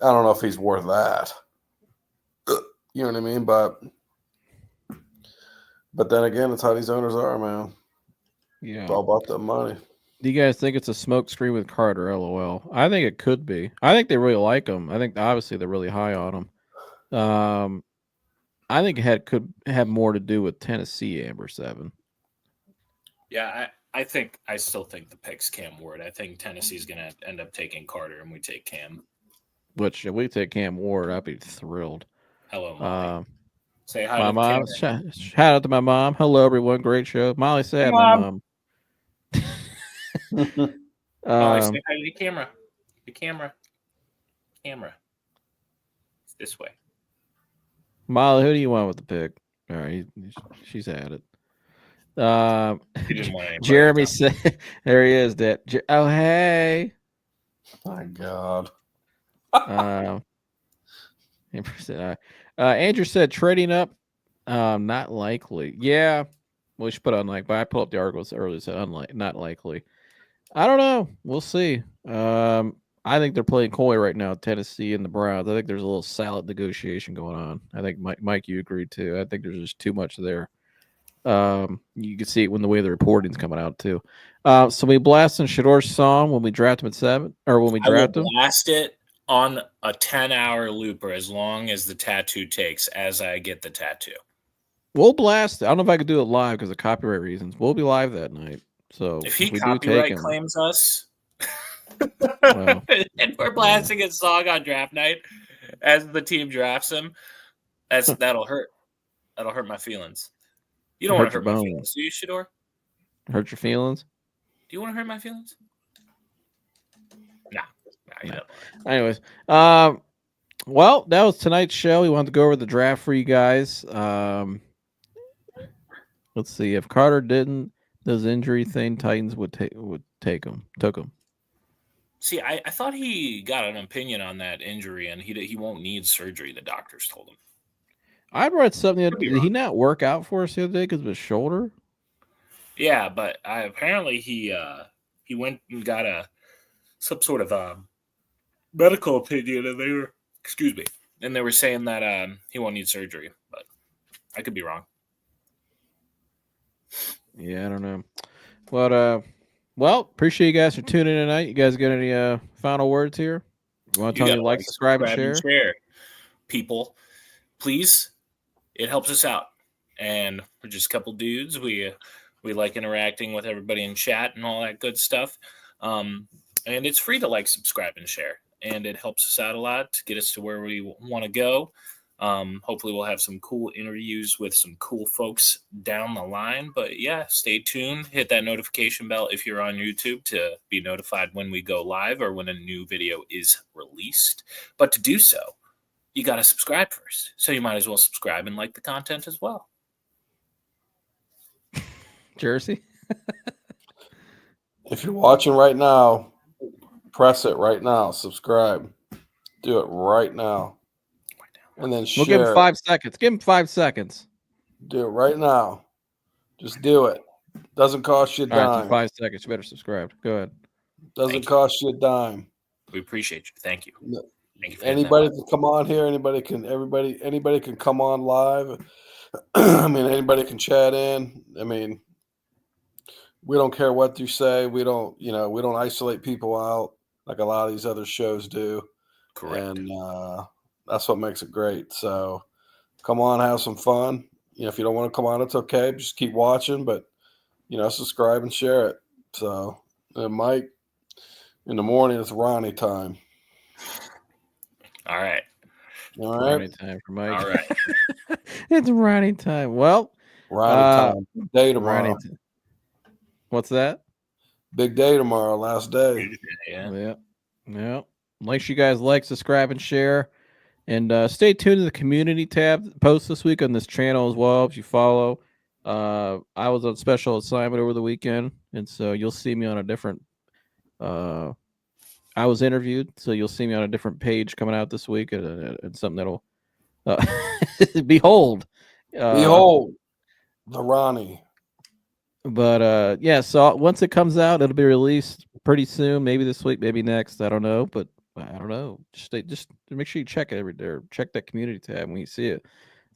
I don't know if he's worth that. You know what I mean? But then again, it's how these owners are, man.
Yeah.
It's all about the money.
Do you guys think it's a smoke screen with Carter? LOL. I think it could be. I think they really like him. I think obviously they're really high on him. I think it could have more to do with Tennessee, Amber 7.
Yeah, I still think the pick's Cam Ward. I think Tennessee's going to end up taking Carter, and we take Cam.
Which if we take Cam Ward, I'd be thrilled.
Hello, Molly. Say hi
my
to
mom.
the
Shout out to my mom. Hello, everyone. Great show. Molly said my mom.
Molly, say hi to the camera. The camera. It's this way.
Molly, who do you want with the pick? All right, she's at it. Jeremy said, "There he is." Oh, hey.
My God.
Andrew said trading up, not likely. Yeah, we should put unlikely. But I pulled up the articles earlier. Said not likely. I don't know. We'll see. I think they're playing coy right now, Tennessee and the Browns. I think there's a little salad negotiation going on. I think Mike, you agree too. I think there's just too much there. You can see it when the way the reporting's coming out too. So we blast in Shedeur's song when we draft him at 7, or when we draft him.
Blast it on a 10-hour looper as long as the tattoo takes. As I get the tattoo,
we'll blast it. I don't know if I could do it live because of copyright reasons. We'll be live that night. So
if he
we
copyright claims us, well, and we're blasting his song on draft night as the team drafts him, that'll hurt. That'll hurt my feelings. You don't want to hurt my feelings, do you, Shedeur?
Hurt your feelings?
Do you want to hurt my feelings? No. You don't.
Anyways, well, that was tonight's show. We wanted to go over the draft for you guys. Let's see. If Carter didn't, those injury thing, Titans would take him. Took him.
See, I thought he got an opinion on that injury, and he won't need surgery. The doctors told him.
I read something. Did he not work out for us the other day because of his shoulder?
Yeah, but apparently he went and got some sort of medical opinion, and they were saying that he won't need surgery, but I could be wrong.
Yeah, I don't know. But well, appreciate you guys for tuning in tonight. You guys got any final words here? You want to tell me like, subscribe, and share?
People, please. It helps us out, and we're just a couple dudes. We like interacting with everybody in chat and all that good stuff. And it's free to like, subscribe, and share, and it helps us out a lot to get us to where we want to go. Hopefully we'll have some cool interviews with some cool folks down the line. But yeah, stay tuned. Hit that notification bell if you're on YouTube to be notified when we go live or when a new video is released. But to do so, you got to subscribe first. So you might as well subscribe and like the content as well.
Jersey?
If you're watching right now, press it right now. Subscribe. Do it right now. And then share.
We'll give him 5 seconds. Give him 5 seconds.
Do it right now. Just do it. Doesn't cost you a dime.
All right, 5 seconds. You better subscribe. Go ahead.
Doesn't cost you a dime.
We appreciate you. Thank you.
No.
Thank you for
anybody can come on here. Anybody can come on live. I mean, anybody can chat in. I mean, we don't care what you say. We don't isolate people out like a lot of these other shows do.
Correct.
And that's what makes it great. So come on, have some fun. If you don't want to come on, it's okay. Just keep watching, but subscribe and share it. So Mike, in the morning it's Ronnie time.
All right.
Ronnie time for Mike.
All right.
It's Ronnie time. Well,
Ronnie time. Big day tomorrow.
What's that?
Big day tomorrow. Last day.
Yeah. Make sure you guys like, subscribe, and share. And stay tuned to the community tab post this week on this channel as well. If you follow, I was on special assignment over the weekend, and so you'll see me on a different. I was interviewed, so you'll see me on a different page coming out this week, and something that'll behold.
Behold, the Ronnie.
But yeah, so once it comes out, it'll be released pretty soon. Maybe this week, maybe next. I don't know, but I don't know. Just make sure you check it every day. Check that community tab when you see it.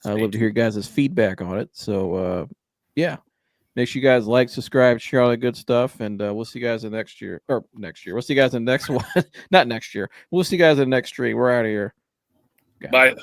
I'd love to hear you guys' feedback on it. So yeah, make sure you guys like, subscribe, share all that good stuff, and we'll see you guys in next year. We'll see you guys in the next one. Not next year. We'll see you guys in the next stream. We're out of here.
Bye.